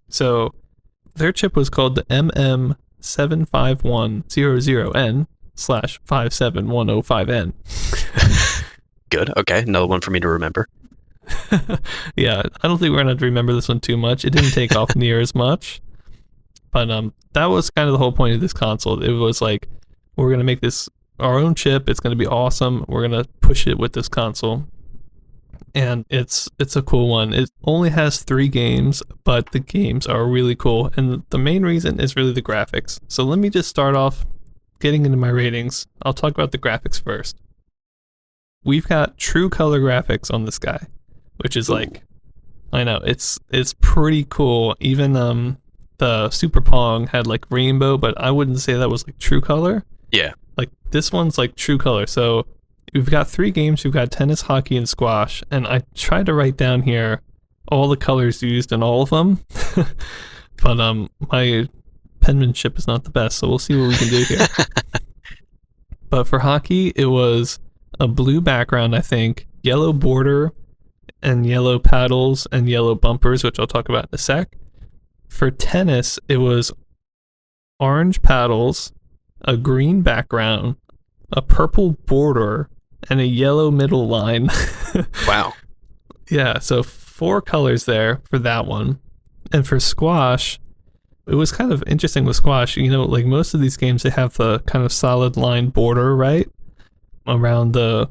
So their chip was called the MM75100N/57105N. Good. Okay. Another one for me to remember. Yeah, I don't think we're going to have to remember this one too much. It didn't take off near as much. But that was kind of the whole point of this console. It was like, we're going to make this our own chip. It's going to be awesome. We're going to push it with this console. and it's a cool one. It only has 3 games, but the games are really cool, and the main reason is really the graphics. So let me just start off getting into my ratings. I'll talk about the graphics first. We've got true color graphics on this guy, which is like, I know, it's pretty cool. Even the Super Pong had like rainbow, but I wouldn't say that was like true color. Yeah. Like this one's like true color. So we've got 3 games. We've got tennis, hockey, and squash. And I tried to write down here all the colors used in all of them. But my penmanship is not the best, so we'll see what we can do here. But for hockey, it was a blue background, I think, yellow border, and yellow paddles and yellow bumpers, which I'll talk about in a sec. For tennis, it was orange paddles, a green background, a purple border, and a yellow middle line. Wow. Yeah, so 4 colors there for that one. And for squash, it was kind of interesting with squash. You know, like most of these games, they have the kind of solid line border, right? Around the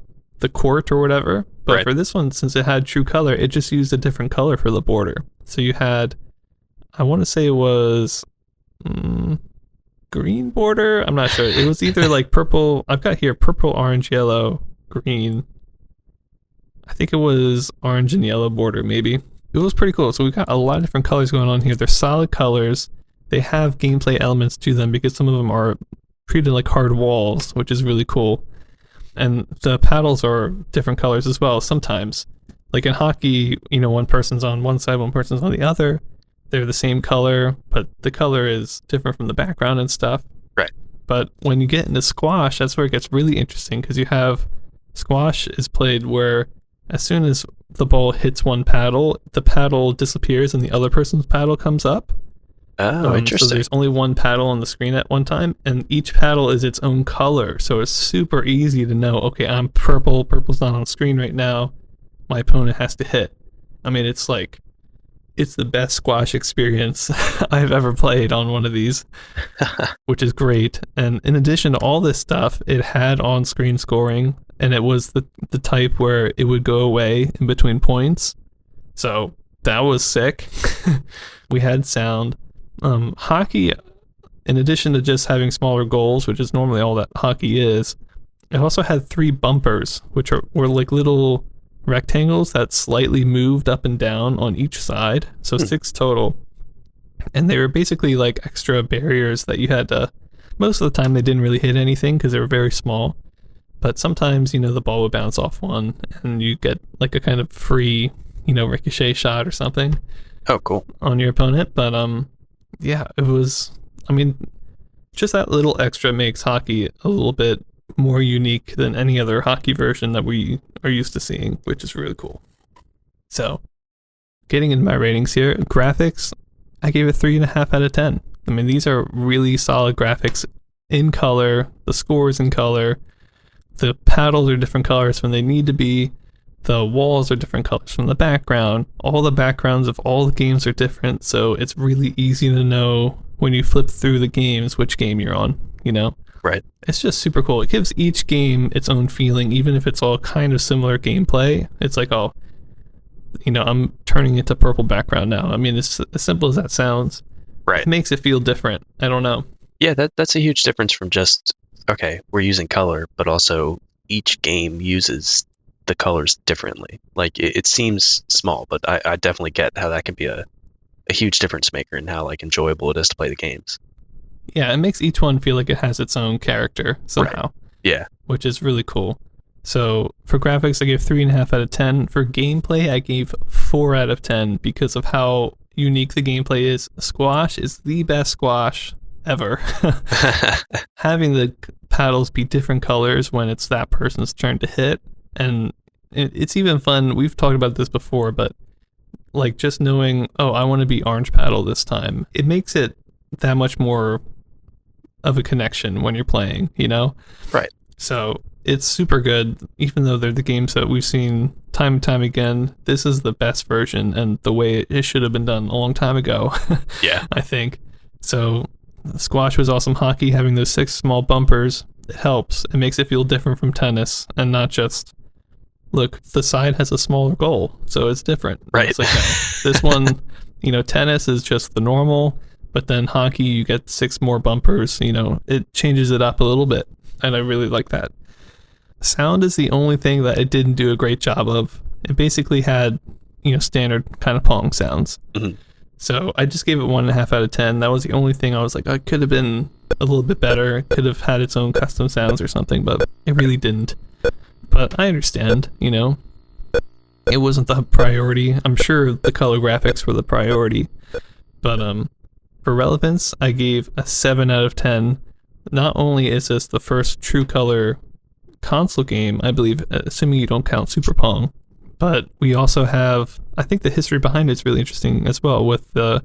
court or whatever. But right. For this one, since it had true color, it just used a different color for the border. So you had, I want to say it was green border. I'm not sure. It was either like purple. I've got here purple, orange, yellow, green. I think it was orange and yellow border, maybe. It was pretty cool. So we've got a lot of different colors going on here. They're solid colors. They have gameplay elements to them because some of them are treated like hard walls, which is really cool. And the paddles are different colors as well sometimes. Like in hockey, you know, one person's on one side, one person's on the other. They're the same color, but the color is different from the background and stuff. Right. But when you get into squash, that's where it gets really interesting because you have squash is played where as soon as the ball hits one paddle, the paddle disappears and the other person's paddle comes up. Oh, interesting. So there's only one paddle on the screen at one time, and each paddle is its own color. So it's super easy to know, okay, I'm purple. Purple's not on screen right now. My opponent has to hit. I mean, it's the best squash experience I've ever played on one of these, which is great. And in addition to all this stuff, it had on-screen scoring, and it was the type where it would go away in between points. So that was sick. We had sound. Hockey, in addition to just having smaller goals, which is normally all that hockey is, it also had 3 bumpers, which were like little rectangles that slightly moved up and down on each side. So 6 total. And they were basically like extra barriers that you had to, most of the time they didn't really hit anything because they were very small. But sometimes, you know, the ball would bounce off one and you get like a kind of free, you know, ricochet shot or something. Oh, cool. On your opponent. But yeah, it was, I mean, just that little extra makes hockey a little bit more unique than any other hockey version that we are used to seeing, which is really cool. So, getting into my ratings here, graphics, I gave it 3.5 out of 10. I mean, these are really solid graphics in color, the score is in color, the paddles are different colors when they need to be, the walls are different colors from the background, all the backgrounds of all the games are different, so it's really easy to know when you flip through the games which game you're on, you know? Right. It's just super cool. It gives each game its own feeling, even if it's all kind of similar gameplay. It's like, oh, you know, I'm turning it to purple background now. I mean, it's as simple as that sounds. Right. It makes it feel different. I don't know. Yeah, that's a huge difference from just, okay, we're using color, but also each game uses the colors differently. Like, it seems small, but I definitely get how that can be a huge difference maker in how, like, enjoyable it is to play the games. Yeah, it makes each one feel like it has its own character somehow. Right. Yeah. Which is really cool. So for graphics, I gave 3.5 out of 10. For gameplay, I gave 4 out of 10 because of how unique the gameplay is. Squash is the best squash ever. Having the paddles be different colors when it's that person's turn to hit. And it's even fun. We've talked about this before, but like just knowing, oh, I want to be orange paddle this time. It makes it that much more of a connection when you're playing, you know? Right. So it's super good, even though they're the games that we've seen time and time again. This is the best version and the way it should have been done a long time ago. Yeah. I think. So squash was awesome. Hockey, having those 6 small bumpers, it helps. It makes it feel different from tennis and not just, look, the side has a smaller goal, so it's different. And Right. it's like, no, this one, tennis is just the normal, but then hockey, you get 6 more bumpers. It changes it up a little bit, and I really like that. Sound is the only thing that it didn't do a great job of. It basically had, standard kind of Pong sounds. Mhm. So I just gave it 1.5 out of 10. That was the only thing I was like, it could have been a little bit better. It could have had its own custom sounds or something, but it really didn't. But I understand, it wasn't the priority. I'm sure the color graphics were the priority. But for relevance, I gave a 7 out of 10. Not only is this the first true color console game, I believe, assuming you don't count Super Pong, but we also have, I think the history behind it is really interesting as well, with the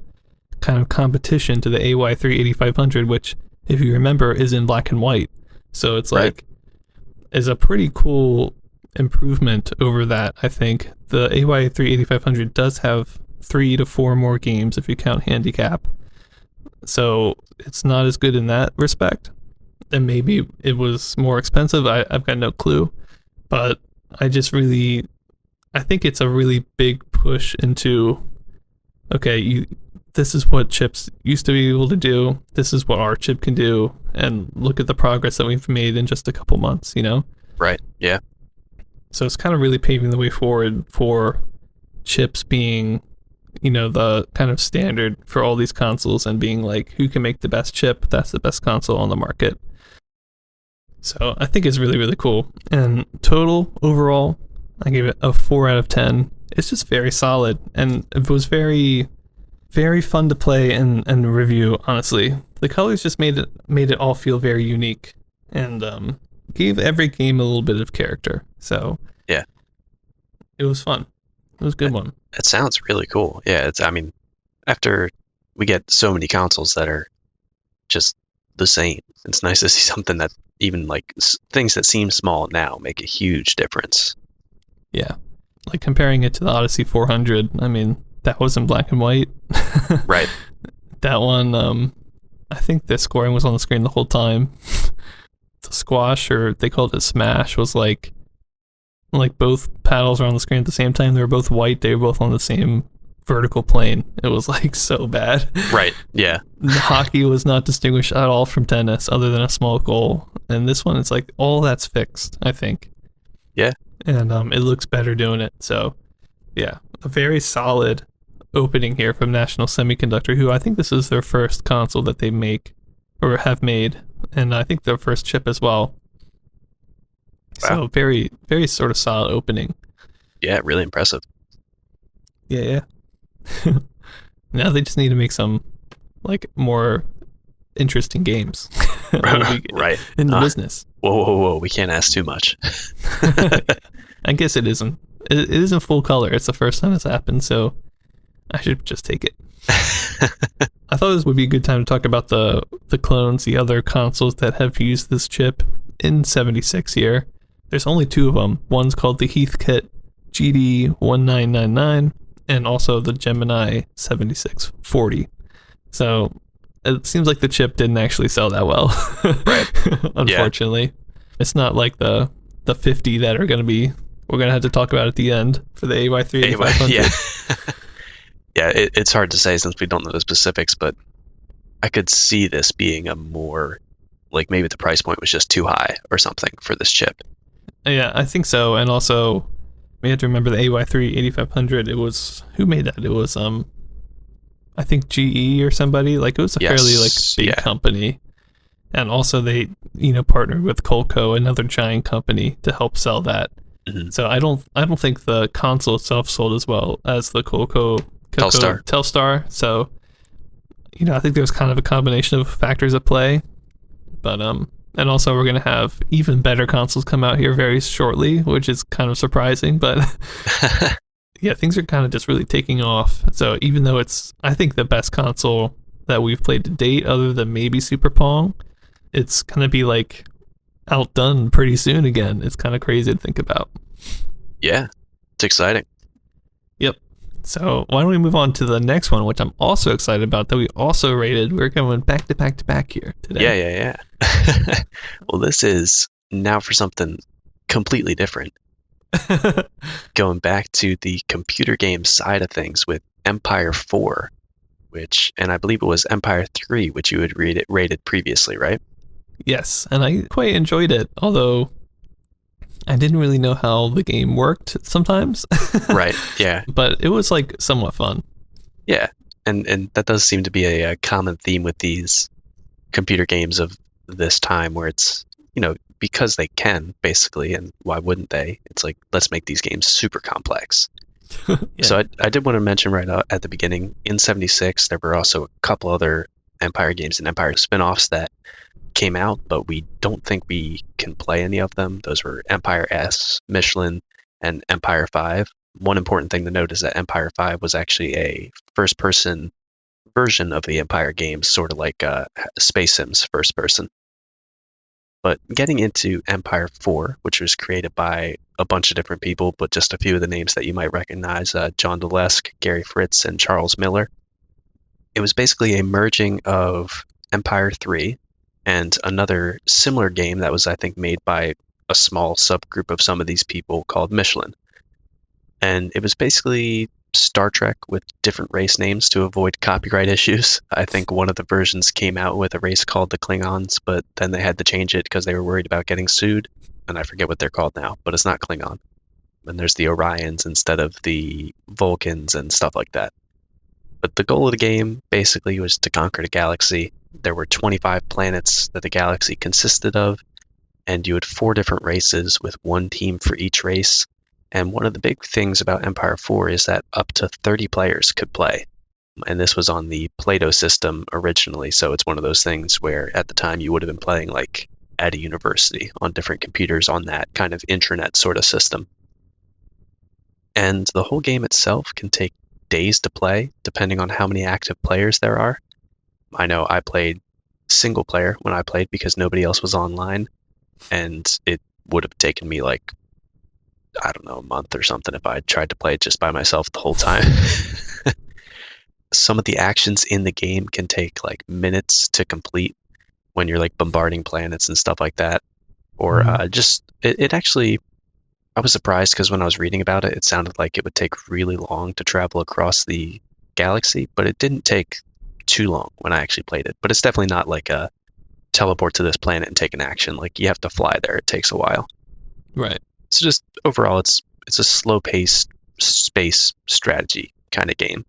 kind of competition to the AY3 8500, which, if you remember, is in black and white. So it's like, is a pretty cool improvement over that, I think. The AY3 8500 does have 3 to 4 more games if you count handicap. So it's not as good in that respect. And maybe it was more expensive. I've got no clue. But I think it's a really big push into, okay, this is what chips used to be able to do. This is what our chip can do. And look at the progress that we've made in just a couple months, Right, yeah. So it's kind of really paving the way forward for chips being, the kind of standard for all these consoles, and being like, who can make the best chip? That's the best console on the market. So I think it's really, really cool. And total, overall, I gave it a 4 out of 10. It's just very solid, and it was very, very fun to play and review, honestly. The colors just made it all feel very unique, and gave every game a little bit of character. So yeah, it was fun. It was a good one. It sounds really cool. Yeah, after we get so many consoles that are just the same, it's nice to see something that even like things that seem small now make a huge difference. Yeah, like comparing it to the Odyssey 400. That was in black and white. Right. That one, I think the scoring was on the screen the whole time. The squash, or they called it smash, was like both paddles are on the screen at the same time. They were both white. They were both on the same vertical plane. It was like so bad. Right. Yeah. Hockey was not distinguished at all from tennis, other than a small goal. And this one, it's like all that's fixed, I think. Yeah. And it looks better doing it. So yeah, a very solid opening here from National Semiconductor, who I think this is their first console that they make or have made, and I think their first chip as well. Wow. So very, very sort of solid opening. Yeah, really impressive. Yeah. Now they just need to make some like more interesting games. Right. In the business. Whoa. We can't ask too much. I guess it isn't. It isn't full color. It's the first time it's happened, so I should just take it. I thought this would be a good time to talk about the clones, the other consoles that have used this chip in 76 here. There's only 2 of them. One's called the Heathkit GD1999, and also the Gemini 7640. So it seems like the chip didn't actually sell that well. Right. Unfortunately. Yeah. It's not like the 50 that we're going to have to talk about at the end for the AY3 8500. Yeah. Yeah, it's hard to say since we don't know the specifics, but I could see this being a more, like maybe the price point was just too high or something for this chip. Yeah, I think so. And also, we have to remember the AY3 8500. It was, who made that? It was, I think GE or somebody. Like, it was a fairly big company. And also they, partnered with Colco, another giant company, to help sell that. Mm-hmm. So I don't think the console itself sold as well as the Colco Telstar. So, I think there's kind of a combination of factors at play. But and also we're gonna have even better consoles come out here very shortly, which is kind of surprising. But yeah, things are kind of just really taking off. So even though it's, I think, the best console that we've played to date, other than maybe Super Pong, it's gonna be like outdone pretty soon again. It's kind of crazy to think about. Yeah, it's exciting. Yep. So why don't we move on to the next one, which I'm also excited about, that we also rated. We're going back to back here today. Yeah. Well, this is now for something completely different. Going back to the computer game side of things with Empire IV, and I believe it was Empire III, which you had rated previously, right? Yes, and I quite enjoyed it, although I didn't really know how the game worked sometimes. Right, yeah. But it was like somewhat fun. Yeah, and that does seem to be a common theme with these computer games of this time, where it's, because they can, basically, and why wouldn't they? It's like, let's make these games super complex. Yeah. So I did want to mention right out at the beginning, in 76, there were also a couple other Empire games and Empire spin-offs that came out, but we don't think we can play any of them. Those were Empire S, Michelin, and Empire V. One important thing to note is that Empire V was actually a first-person version of the Empire games, sort of like Space Sims first person. But getting into Empire IV, which was created by a bunch of different people, but just a few of the names that you might recognize, John Deleske, Gary Fritz, and Charles Miller. It was basically a merging of Empire III and another similar game that was, I think, made by a small subgroup of some of these people called Michelin. And it was basically Star Trek with different race names to avoid copyright issues. I think one of the versions came out with a race called the Klingons, but then they had to change it because they were worried about getting sued. And I forget what they're called now, but it's not Klingon. And there's the Orions instead of the Vulcans and stuff like that. But the goal of the game basically was to conquer the galaxy. There were 25 planets that the galaxy consisted of, and you had 4 different races with one team for each race. And one of the big things about Empire IV is that up to 30 players could play. And this was on the Plato system originally, so it's one of those things where at the time you would have been playing like at a university on different computers on that kind of intranet sort of system. And the whole game itself can take days to play, depending on how many active players there are. I know I played single player when I played because nobody else was online, and it would have taken me like, I don't know, a month or something if I tried to play it just by myself the whole time. Some of the actions in the game can take like minutes to complete when you're like bombarding planets and stuff like that. Or it actually, I was surprised because when I was reading about it, it sounded like it would take really long to travel across the galaxy, but it didn't take too long when I actually played it. But it's definitely not like a teleport to this planet and take an action. Like you have to fly there. It takes a while. Right. So just overall, it's a slow-paced space strategy kind of game.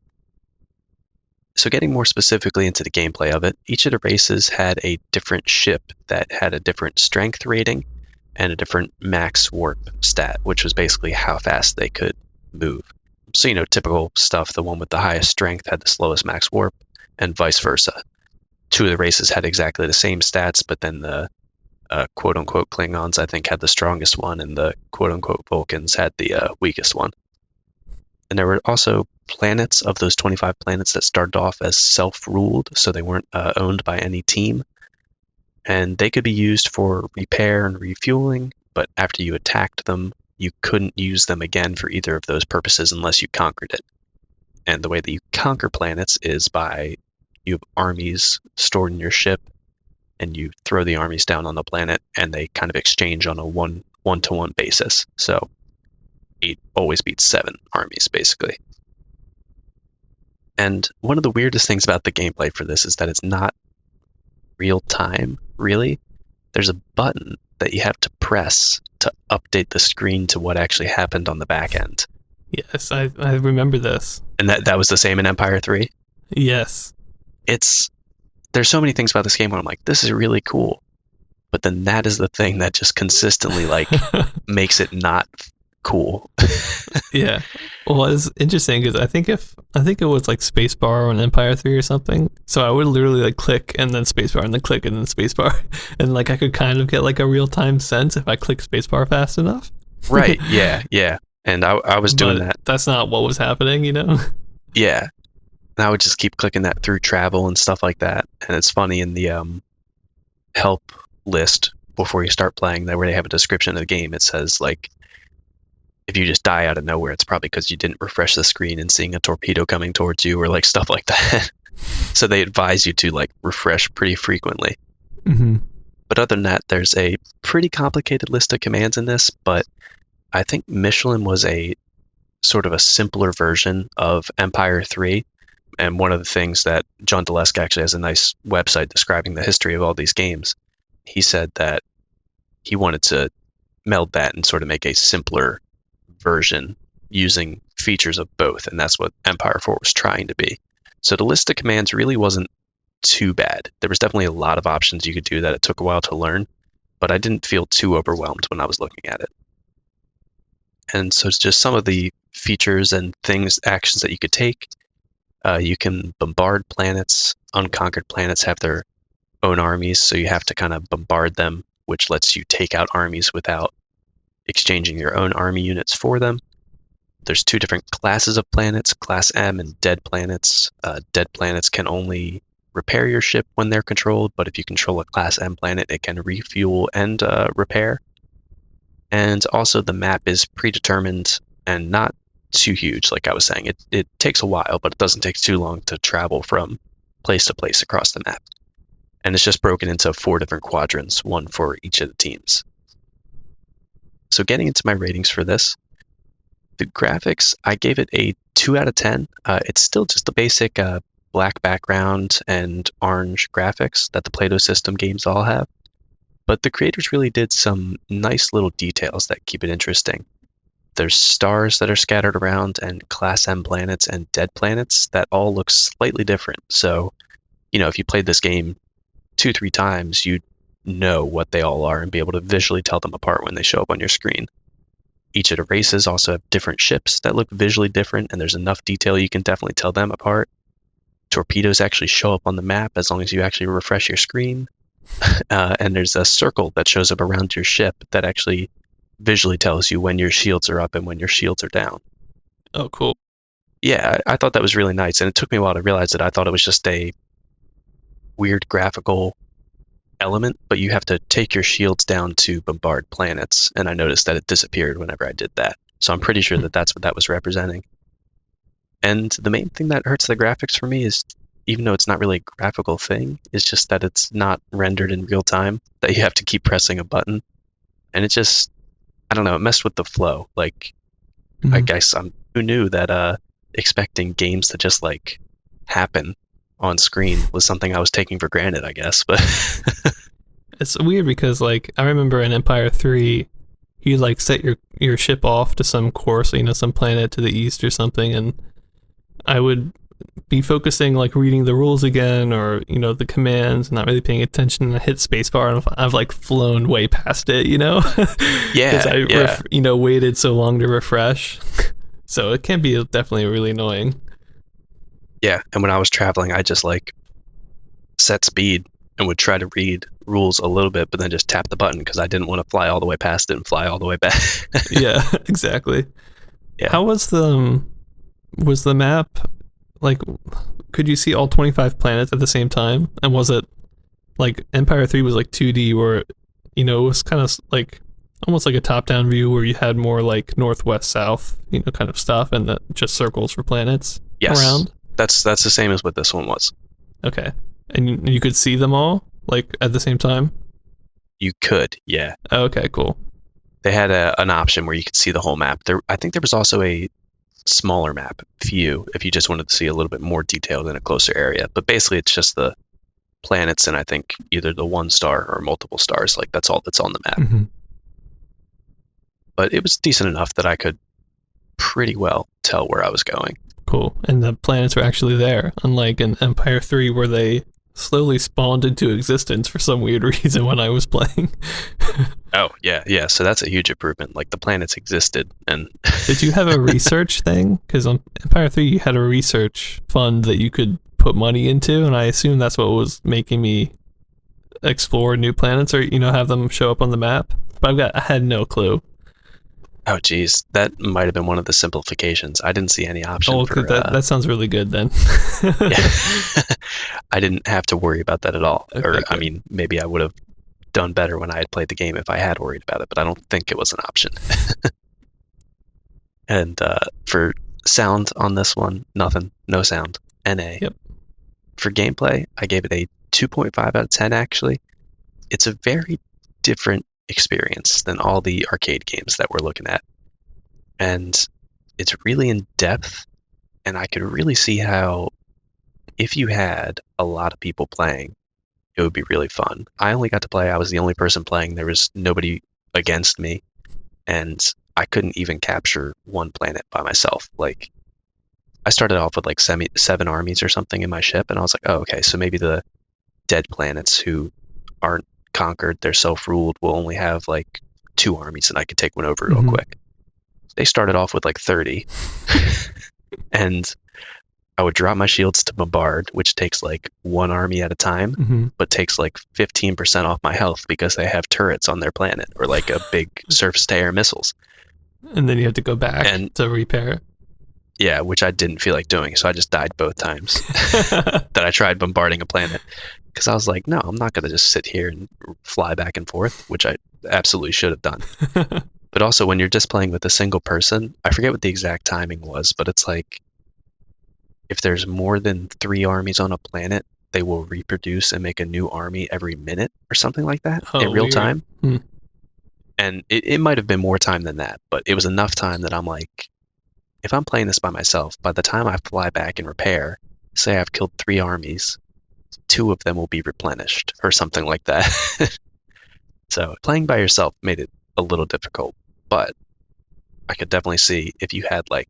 So getting more specifically into the gameplay of it, each of the races had a different ship that had a different strength rating and a different max warp stat, which was basically how fast they could move. So, typical stuff, the one with the highest strength had the slowest max warp, and vice versa. 2 of the races had exactly the same stats, but then the quote-unquote Klingons, I think, had the strongest one, and the quote-unquote Vulcans had the weakest one. And there were also planets of those 25 planets that started off as self-ruled, so they weren't owned by any team. And they could be used for repair and refueling, but after you attacked them, you couldn't use them again for either of those purposes unless you conquered it. And the way that you conquer planets is by you have armies stored in your ship, and you throw the armies down on the planet, and they kind of exchange on a one-to-one basis. So 8 always beats 7 armies, basically. And one of the weirdest things about the gameplay for this is that it's not real time, really. There's a button that you have to press to update the screen to what actually happened on the back end. Yes, I remember this. And that was the same in Empire 3? Yes. There's so many things about this game where I'm like, this is really cool. But then that is the thing that just consistently makes it not cool. Yeah. Well, it's interesting because I think it was like spacebar on Empire 3 or something. So I would literally click and then spacebar and then click and then spacebar. And I could kind of get a real-time sense if I click spacebar fast enough. Right. Yeah. And I was doing that. That's not what was happening, Yeah. And I would just keep clicking that through travel and stuff like that. And it's funny in the help list before you start playing, where they have a description of the game, it says if you just die out of nowhere, it's probably because you didn't refresh the screen and seeing a torpedo coming towards you or stuff like that. So they advise you to refresh pretty frequently. Mm-hmm. But other than that, there's a pretty complicated list of commands in this, but I think Michelin was a sort of a simpler version of Empire 3. And one of the things that John Delesk actually has a nice website describing the history of all these games. He said that he wanted to meld that and sort of make a simpler version using features of both. And that's what Empire 4 was trying to be. So the list of commands really wasn't too bad. There was definitely a lot of options you could do that it took a while to learn, but I didn't feel too overwhelmed when I was looking at it. And so it's just some of the features and things, actions that you could take. You can bombard planets. Unconquered planets have their own armies, so you have to kind of bombard them, which lets you take out armies without exchanging your own army units for them. There's 2 different classes of planets, Class M and Dead Planets. Dead planets can only repair your ship when they're controlled, but if you control a Class M planet, it can refuel and repair. And also the map is predetermined and not too huge, like I was saying. It takes a while, but it doesn't take too long to travel from place to place across the map. And it's just broken into 4 different quadrants, 1 for each of the teams. So getting into my ratings for this, the graphics, I gave it a 2 out of 10. It's still just the basic black background and orange graphics that the Plato system games all have. But the creators really did some nice little details that keep it interesting. There's stars that are scattered around and Class M planets and dead planets that all look slightly different. So, if you played this game 2-3 times, you'd know what they all are and be able to visually tell them apart when they show up on your screen. Each of the races also have different ships that look visually different, and there's enough detail you can definitely tell them apart. Torpedoes actually show up on the map as long as you actually refresh your screen. And there's a circle that shows up around your ship that actually visually tells you when your shields are up and when your shields are down. Oh, cool. Yeah, I thought that was really nice, and it took me a while to realize that. I thought it was just a weird graphical element, but you have to take your shields down to bombard planets, and I noticed that it disappeared whenever I did that. So I'm pretty sure that that's what that was representing. And the main thing that hurts the graphics for me is, even though it's not really a graphical thing, is just that it's not rendered in real time, that you have to keep pressing a button. And it just, I don't know, it messed with the flow. Like, I guess who knew that expecting games to just like happen on screen was something I was taking for granted, I guess. But it's weird because, like, I remember in Empire 3, you like set your ship off to some course, some planet to the east or something, and I would be focusing, like, reading the rules again, or the commands, not really paying attention, and I hit spacebar and I've like flown way past it, Yeah, because I waited so long to refresh. So it can be definitely really annoying. Yeah, and when I was traveling, I just like set speed and would try to read rules a little bit, but then just tap the button because I didn't want to fly all the way past it and fly all the way back. Yeah, exactly. Yeah. How was the map, like, could you see all 25 planets at the same time? And was it like Empire 3 was like 2D, where it was kind of like almost like a top-down view where you had more like northwest south kind of stuff, and just circles for planets around? That's the same as what this one was. Okay. And you could see them all, like, at the same time? You could, yeah. Okay, cool. They had an option where you could see the whole map. I think there was also a smaller map view if you just wanted to see a little bit more detailed in a closer area. But basically, it's just the planets and I think either the 1 star or multiple stars. Like, that's all that's on the map. Mm-hmm. But it was decent enough that I could pretty well tell where I was going. Cool. And the planets were actually there, unlike in Empire 3 where they slowly spawned into existence for some weird reason when I was playing. Oh, yeah. So that's a huge improvement. Like, the planets existed. And did you have a research thing? Because on Empire 3 you had a research fund that you could put money into, and I assume that's what was making me explore new planets, or have them show up on the map. But I had no clue. Oh, geez. That might have been one of the simplifications. I didn't see any option. Oh, that sounds really good then. Yeah. I didn't have to worry about that at all. Okay, or, good. I mean, maybe I would have done better when I had played the game if I had worried about it, but I don't think it was an option. And for sound on this one, nothing. No sound. NA. Yep. For gameplay, I gave it a 2.5 out of 10, actually. It's a very different experience than all the arcade games that we're looking at. and it's really in depth, and I could really see how if you had a lot of people playing, it would be really fun. I only got to play, I was the only person playing, there was nobody against me, and I couldn't even capture one planet by myself. Like, I started off with like 7 armies or something in my ship, and I was like, oh, okay, so maybe the dead planets who aren't conquered, they're self-ruled, will only have like 2 armies, and I could take one over real quick. They started off with like 30, and I would drop my shields to bombard, which takes like 1 army at a time, but takes like 15% off my health because they have turrets on their planet or like a big surface-to-air missiles. And then you have to go back to repair. Yeah, which I didn't feel like doing, so I just died both times that I tried bombarding a planet. Because I was like, no, I'm not going to just sit here and fly back and forth, which I absolutely should have done. But also, when you're just playing with a single person, I forget what the exact timing was, but it's like, if there's more than 3 armies on a planet, they will reproduce and make a new army every minute or something like that in real time. And it might have been more time than that, but it was enough time that I'm like, if I'm playing this by myself, by the time I fly back and repair, say I've killed 3 armies, 2 of them will be replenished or something like that. So playing by yourself made it a little difficult, but I could definitely see if you had like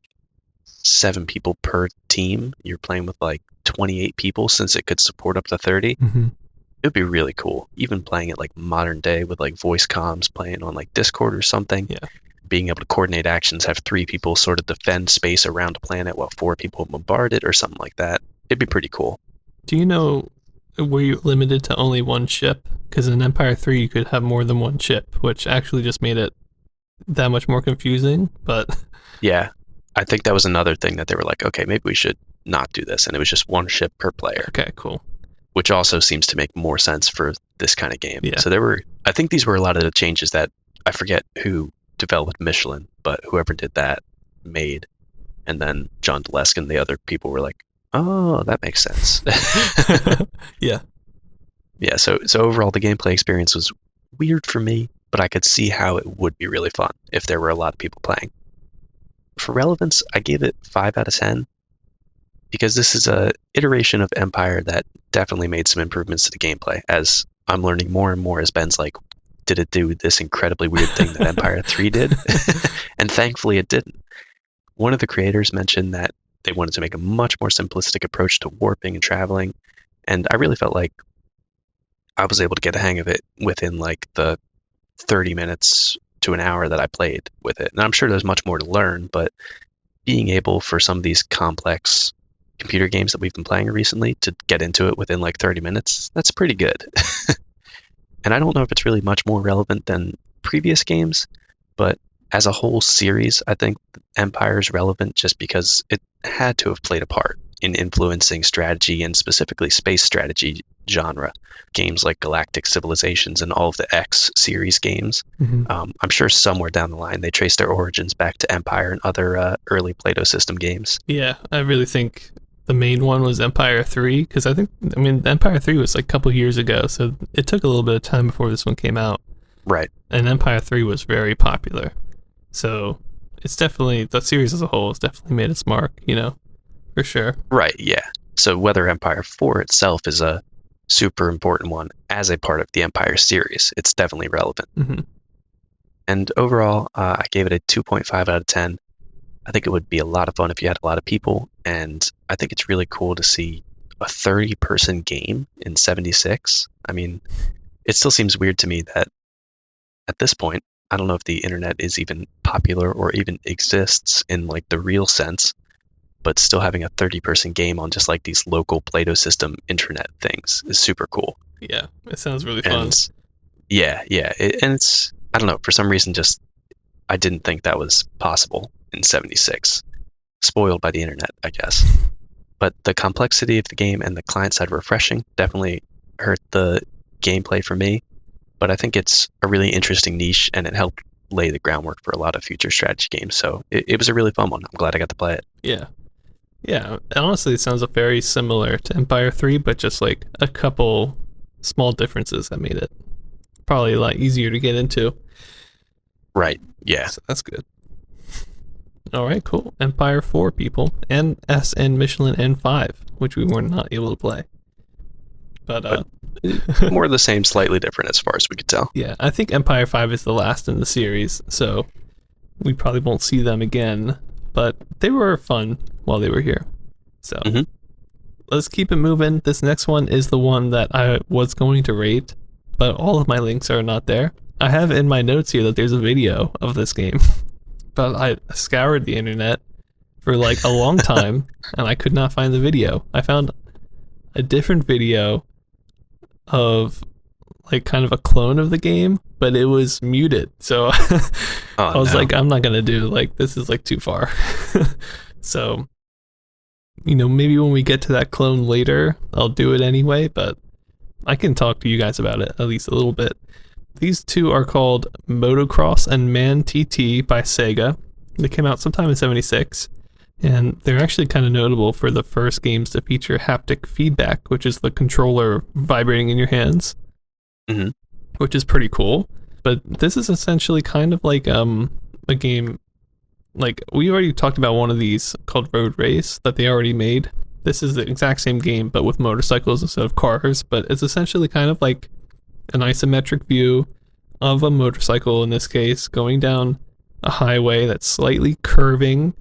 7 people per team, you're playing with like 28 people, since it could support up to 30. It would be really cool. Even playing it like modern day with like voice comms, playing on like Discord or something. Yeah. Being able to coordinate actions, have 3 people sort of defend space around a planet while 4 people bombard it or something like that. It'd be pretty cool. Do you know, were you limited to only 1 ship? Because in Empire 3 you could have more than 1 ship, which actually just made it that much more confusing, but... Yeah, I think that was another thing that they were like, okay, maybe we should not do this, and it was just 1 ship per player. Okay, cool. Which also seems to make more sense for this kind of game. Yeah. So I think these were a lot of the changes that, I forget who developed Michelin, but whoever did that made, and then John Delesk and the other people were like, oh, that makes sense. Yeah. Yeah, so overall the gameplay experience was weird for me, but I could see how it would be really fun if there were a lot of people playing. For relevance, I gave it 5 out of 10, because this is a iteration of Empire that definitely made some improvements to the gameplay, as I'm learning more and more as Ben's like, did it do this incredibly weird thing that Empire 3 did? And thankfully it didn't. One of the creators mentioned that they wanted to make a much more simplistic approach to warping and traveling, and I really felt like I was able to get a hang of it within like the 30 minutes to an hour that I played with it. And I'm sure there's much more to learn, but being able for some of these complex computer games that we've been playing recently to get into it within like 30 minutes, that's pretty good. And I don't know if it's really much more relevant than previous games, but as a whole series, I think Empire is relevant just because it had to have played a part in influencing strategy, and specifically space strategy genre. Games like Galactic Civilizations and all of the X series games. I'm sure somewhere down the line they trace their origins back to Empire and other early Plato system games. Yeah, I really think the main one was Empire 3, because Empire 3 was like a couple years ago, so it took a little bit of time before this one came out. Right. And Empire 3 was very popular. So it's definitely, the series as a whole has definitely made its mark, for sure. Right, yeah. So whether Empire 4 itself is a super important one as a part of the Empire series, it's definitely relevant. And overall, I gave it a 2.5 out of 10. I think it would be a lot of fun if you had a lot of people, and I think it's really cool to see a 30-person game in 76. I mean, it still seems weird to me that at this point, I don't know if the internet is even popular or even exists in like the real sense, but still having a 30-person game on just like these local Plato system internet things is super cool. Yeah, it sounds really fun. Yeah. And it's, I don't know, for some reason, just I didn't think that was possible in 76. Spoiled by the internet, I guess. But the complexity of the game and the client-side refreshing definitely hurt the gameplay for me. But I think it's a really interesting niche, and it helped lay the groundwork for a lot of future strategy games. So it was a really fun one. I'm glad I got to play it. Yeah, honestly, it sounds very similar to Empire 3, but just like a couple small differences that made it probably a lot easier to get into. Right, yeah. So that's good. All right, cool. Empire 4 people, and S and Michelin N5, which we were not able to play. But more of the same, slightly different as far as we could tell. yeah, I think Empire 5 is the last in the series, so we probably won't see them again. But they were fun while they were here. So let's keep it moving. This next one is the one that I was going to rate, but all of my links are not there. I have in my notes here that there's a video of this game, but I scoured the internet for like a long time and I could not find the video. I found a different video of like kind of a clone of the game, but it was muted. So I was like, I'm not gonna do like this is like too far. So, you know, maybe when we get to that clone later, I'll do it anyway, but I can talk to you guys about it at least a little bit. These two are called Moto-Cross and Man TT by Sega. They came out sometime in '76, and they're actually kind of notable for the first games to feature haptic feedback, which is the controller vibrating in your hands, which is pretty cool. But this is essentially kind of like a game, like we already talked about one of these called Road Race that they already made. This is the exact same game, but with motorcycles instead of cars, but it's essentially kind of like an isometric view of a motorcycle, in this case, going down a highway that's slightly curving,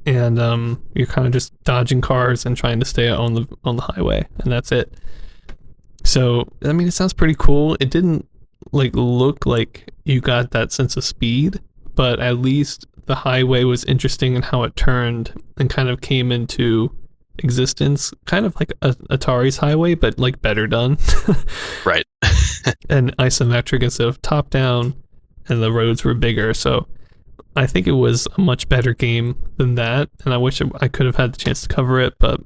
and you're kind of just dodging cars and trying to stay on the highway, and that's it. So, I mean, it sounds pretty cool. It didn't like look like you got that sense of speed, but at least the highway was interesting in how it turned and kind of came into existence, kind of like Atari's highway, but like better done. Right. And isometric instead of top down, and the roads were bigger. So I think it was a much better game than that, and I wish I could have had the chance to cover it, but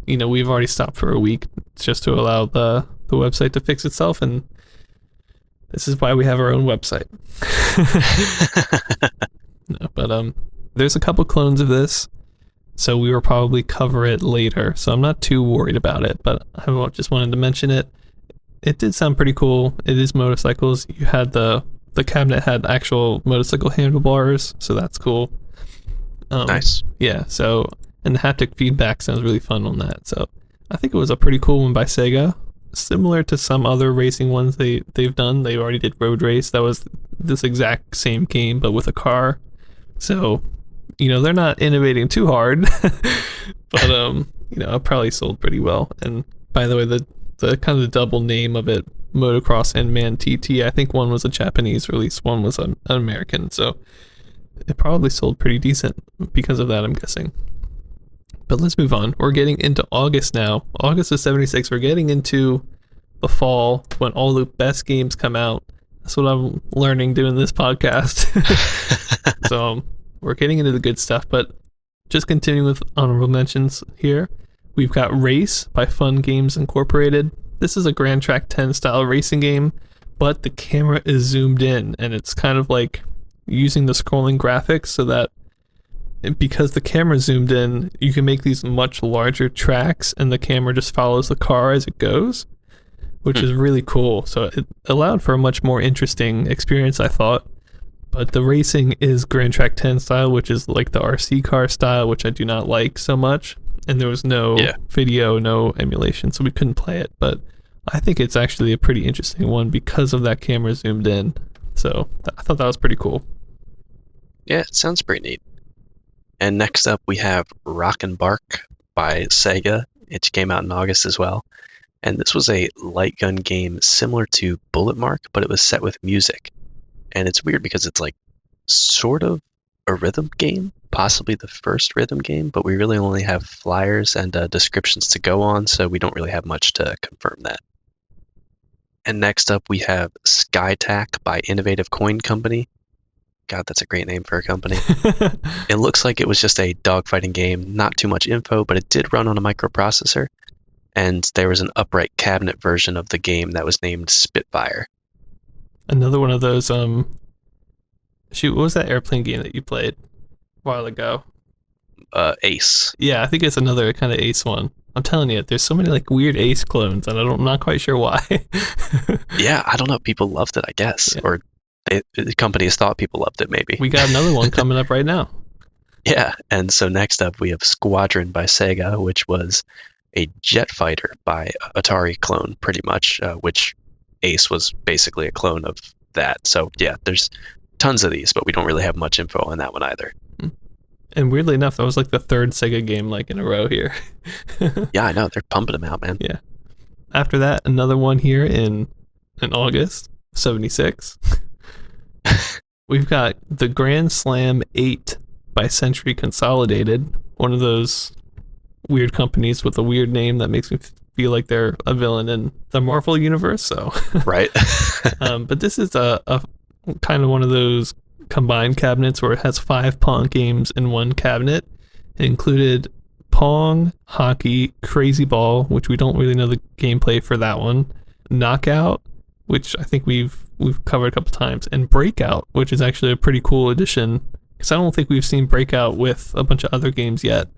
you know, we've already stopped for a week just to allow the website to fix itself, and this is why we have our own website. No, but there's a couple clones of this, so we will probably cover it later, so I'm not too worried about it, but I just wanted to mention it. It did sound pretty cool. It is motorcycles. You had the cabinet had actual motorcycle handlebars, so that's cool. Nice. Yeah, so, and the haptic feedback sounds really fun on that, so I think it was a pretty cool one by Sega. Similar to some other racing ones they've done. They already did Road Race. That was this exact same game, but with a car. So, you know, they're not innovating too hard, but you know, it probably sold pretty well. And by the way, the kind of the double name of it, Moto-Cross and Man TT, I think one was a Japanese release, one was an American, so it probably sold pretty decent because of that, I'm guessing. But let's move on. We're getting into August now. August of '76. We're getting into the fall when all the best games come out. That's what I'm learning doing this podcast. So we're getting into the good stuff, but just continuing with honorable mentions here. We've got Race by Fun Games Incorporated. This is a Grand Track 10 style racing game, but the camera is zoomed in, and it's kind of like using the scrolling graphics so that because the camera zoomed in, you can make these much larger tracks, and the camera just follows the car as it goes, which is really cool. So it allowed for a much more interesting experience, I thought. But the racing is Grand Track 10 style, which is like the RC car style, which I do not like so much. And there was no video, no emulation, so we couldn't play it. But I think it's actually a pretty interesting one because of that camera zoomed in. So I thought that was pretty cool. Yeah, it sounds pretty neat. And next up, we have Rock and Bark by Sega. It came out in August as well. And this was a light gun game similar to Bullet Mark, but it was set with music. And it's weird because it's like sort of a rhythm game, possibly the first rhythm game, but we really only have flyers and descriptions to go on, so we don't really have much to confirm that. And next up, we have SkyTac by Innovative Coin Company. God, that's a great name for a company. It looks like it was just a dogfighting game, not too much info, but it did run on a microprocessor. And there was an upright cabinet version of the game that was named Spitfire. Another one of those, shoot, what was that airplane game that you played a while ago? Ace. Yeah, I think it's another kind of Ace one. I'm telling you, there's so many like weird Ace clones, and I'm not quite sure why. Yeah, I don't know. People loved it, I guess. Yeah. Or the companies thought people loved it, maybe. We got another one coming up right now. Yeah, and so next up we have Squadron by Sega, which was a jet fighter by Atari clone, pretty much, which Ace was basically a clone of that. So yeah, there's tons of these, but we don't really have much info on that one either. And weirdly enough, that was like the third Sega game like in a row here. Yeah, I know, they're pumping them out, man. Yeah. After that, another one here in August, 76. We've got the Grand Slam 8 by Century Consolidated, one of those weird companies with a weird name that makes me feel like they're a villain in the Marvel universe. So, right. But this is a kind of one of those combined cabinets where it has 5 Pong games in one cabinet. It included Pong, Hockey, Crazy Ball, which we don't really know the gameplay for that one, Knockout, which I think we've covered a couple times, and Breakout, which is actually a pretty cool addition because I don't think we've seen Breakout with a bunch of other games yet.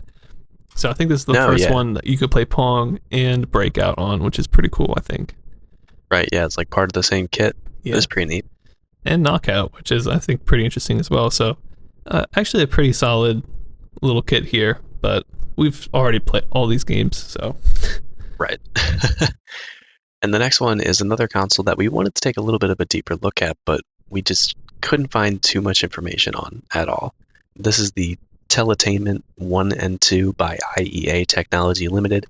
So I think this is the first one that you could play Pong and Breakout on, which is pretty cool, I think. Right, yeah, it's like part of the same kit. Yeah. It's pretty neat. And Knockout, which is, I think, pretty interesting as well. So actually a pretty solid little kit here, but we've already played all these games, so. Right. And the next one is another console that we wanted to take a little bit of a deeper look at, but we just couldn't find too much information on at all. This is the Teletainment 1 and 2 by IEA Technology Limited,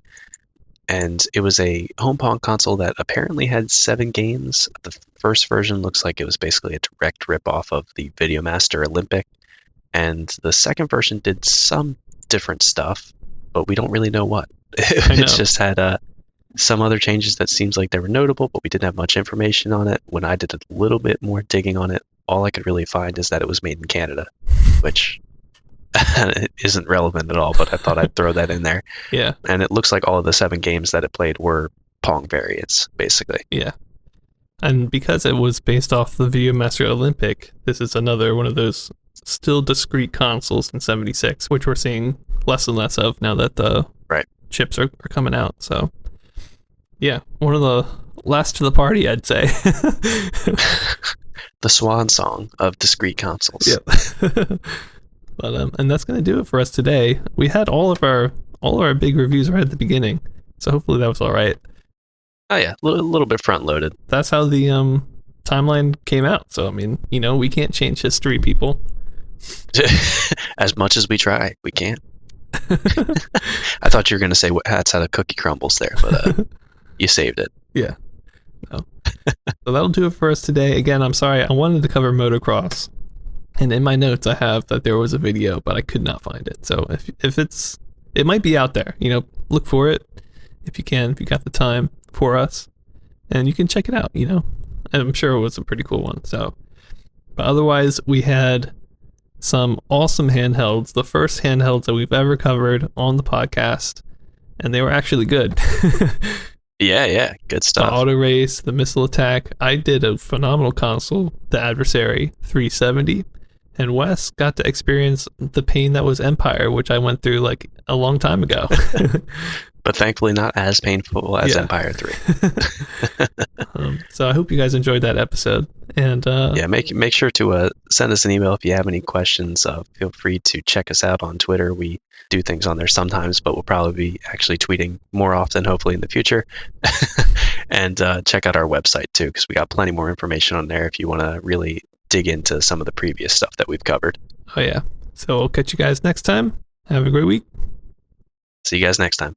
and it was a home Pong console that apparently had 7 games. The first version looks like it was basically a direct rip-off of the VideoMaster Olympic, and the second version did some different stuff, but we don't really know what. It just had some other changes that seems like they were notable, but we didn't have much information on it. When I did a little bit more digging on it, all I could really find is that it was made in Canada, which isn't relevant at all, but I thought I'd throw that in there. Yeah. And it looks like all of the 7 games that it played were Pong variants, basically. Yeah. And because it was based off the VideoMaster Olympic, this is another one of those still discrete consoles in 76, which we're seeing less and less of now that the chips are coming out. So, yeah, one of the last to the party, I'd say. The swan song of discrete consoles. Yep. But and that's going to do it for us today. We had all of our big reviews right at the beginning, so hopefully that was all right. Oh yeah, a little bit front loaded. That's how the timeline came out. So I mean, we can't change history, people. As much as we try, we can't. I thought you were going to say that's how the cookie crumbles there, but you saved it. Yeah. No. So that'll do it for us today. Again, I'm sorry. I wanted to cover Moto-Cross. And in my notes, I have that there was a video, but I could not find it. So if it might be out there, look for it if you got the time for us, and you can check it out, And I'm sure it was a pretty cool one. So, but otherwise, we had some awesome handhelds, the first handhelds that we've ever covered on the podcast, and they were actually good. Yeah, good stuff. The Auto Race, the Missile Attack. I did a phenomenal console, the Adversary 370. And Wes got to experience the pain that was Empire, which I went through like a long time ago. But thankfully not as painful as Empire 3. So I hope you guys enjoyed that episode. And make sure to send us an email if you have any questions. Feel free to check us out on Twitter. We do things on there sometimes, but we'll probably be actually tweeting more often, hopefully in the future. And check out our website too, because we got plenty more information on there if you want to really dig into some of the previous stuff that we've covered. Oh yeah. So we'll catch you guys next time. Have a great week. See you guys next time.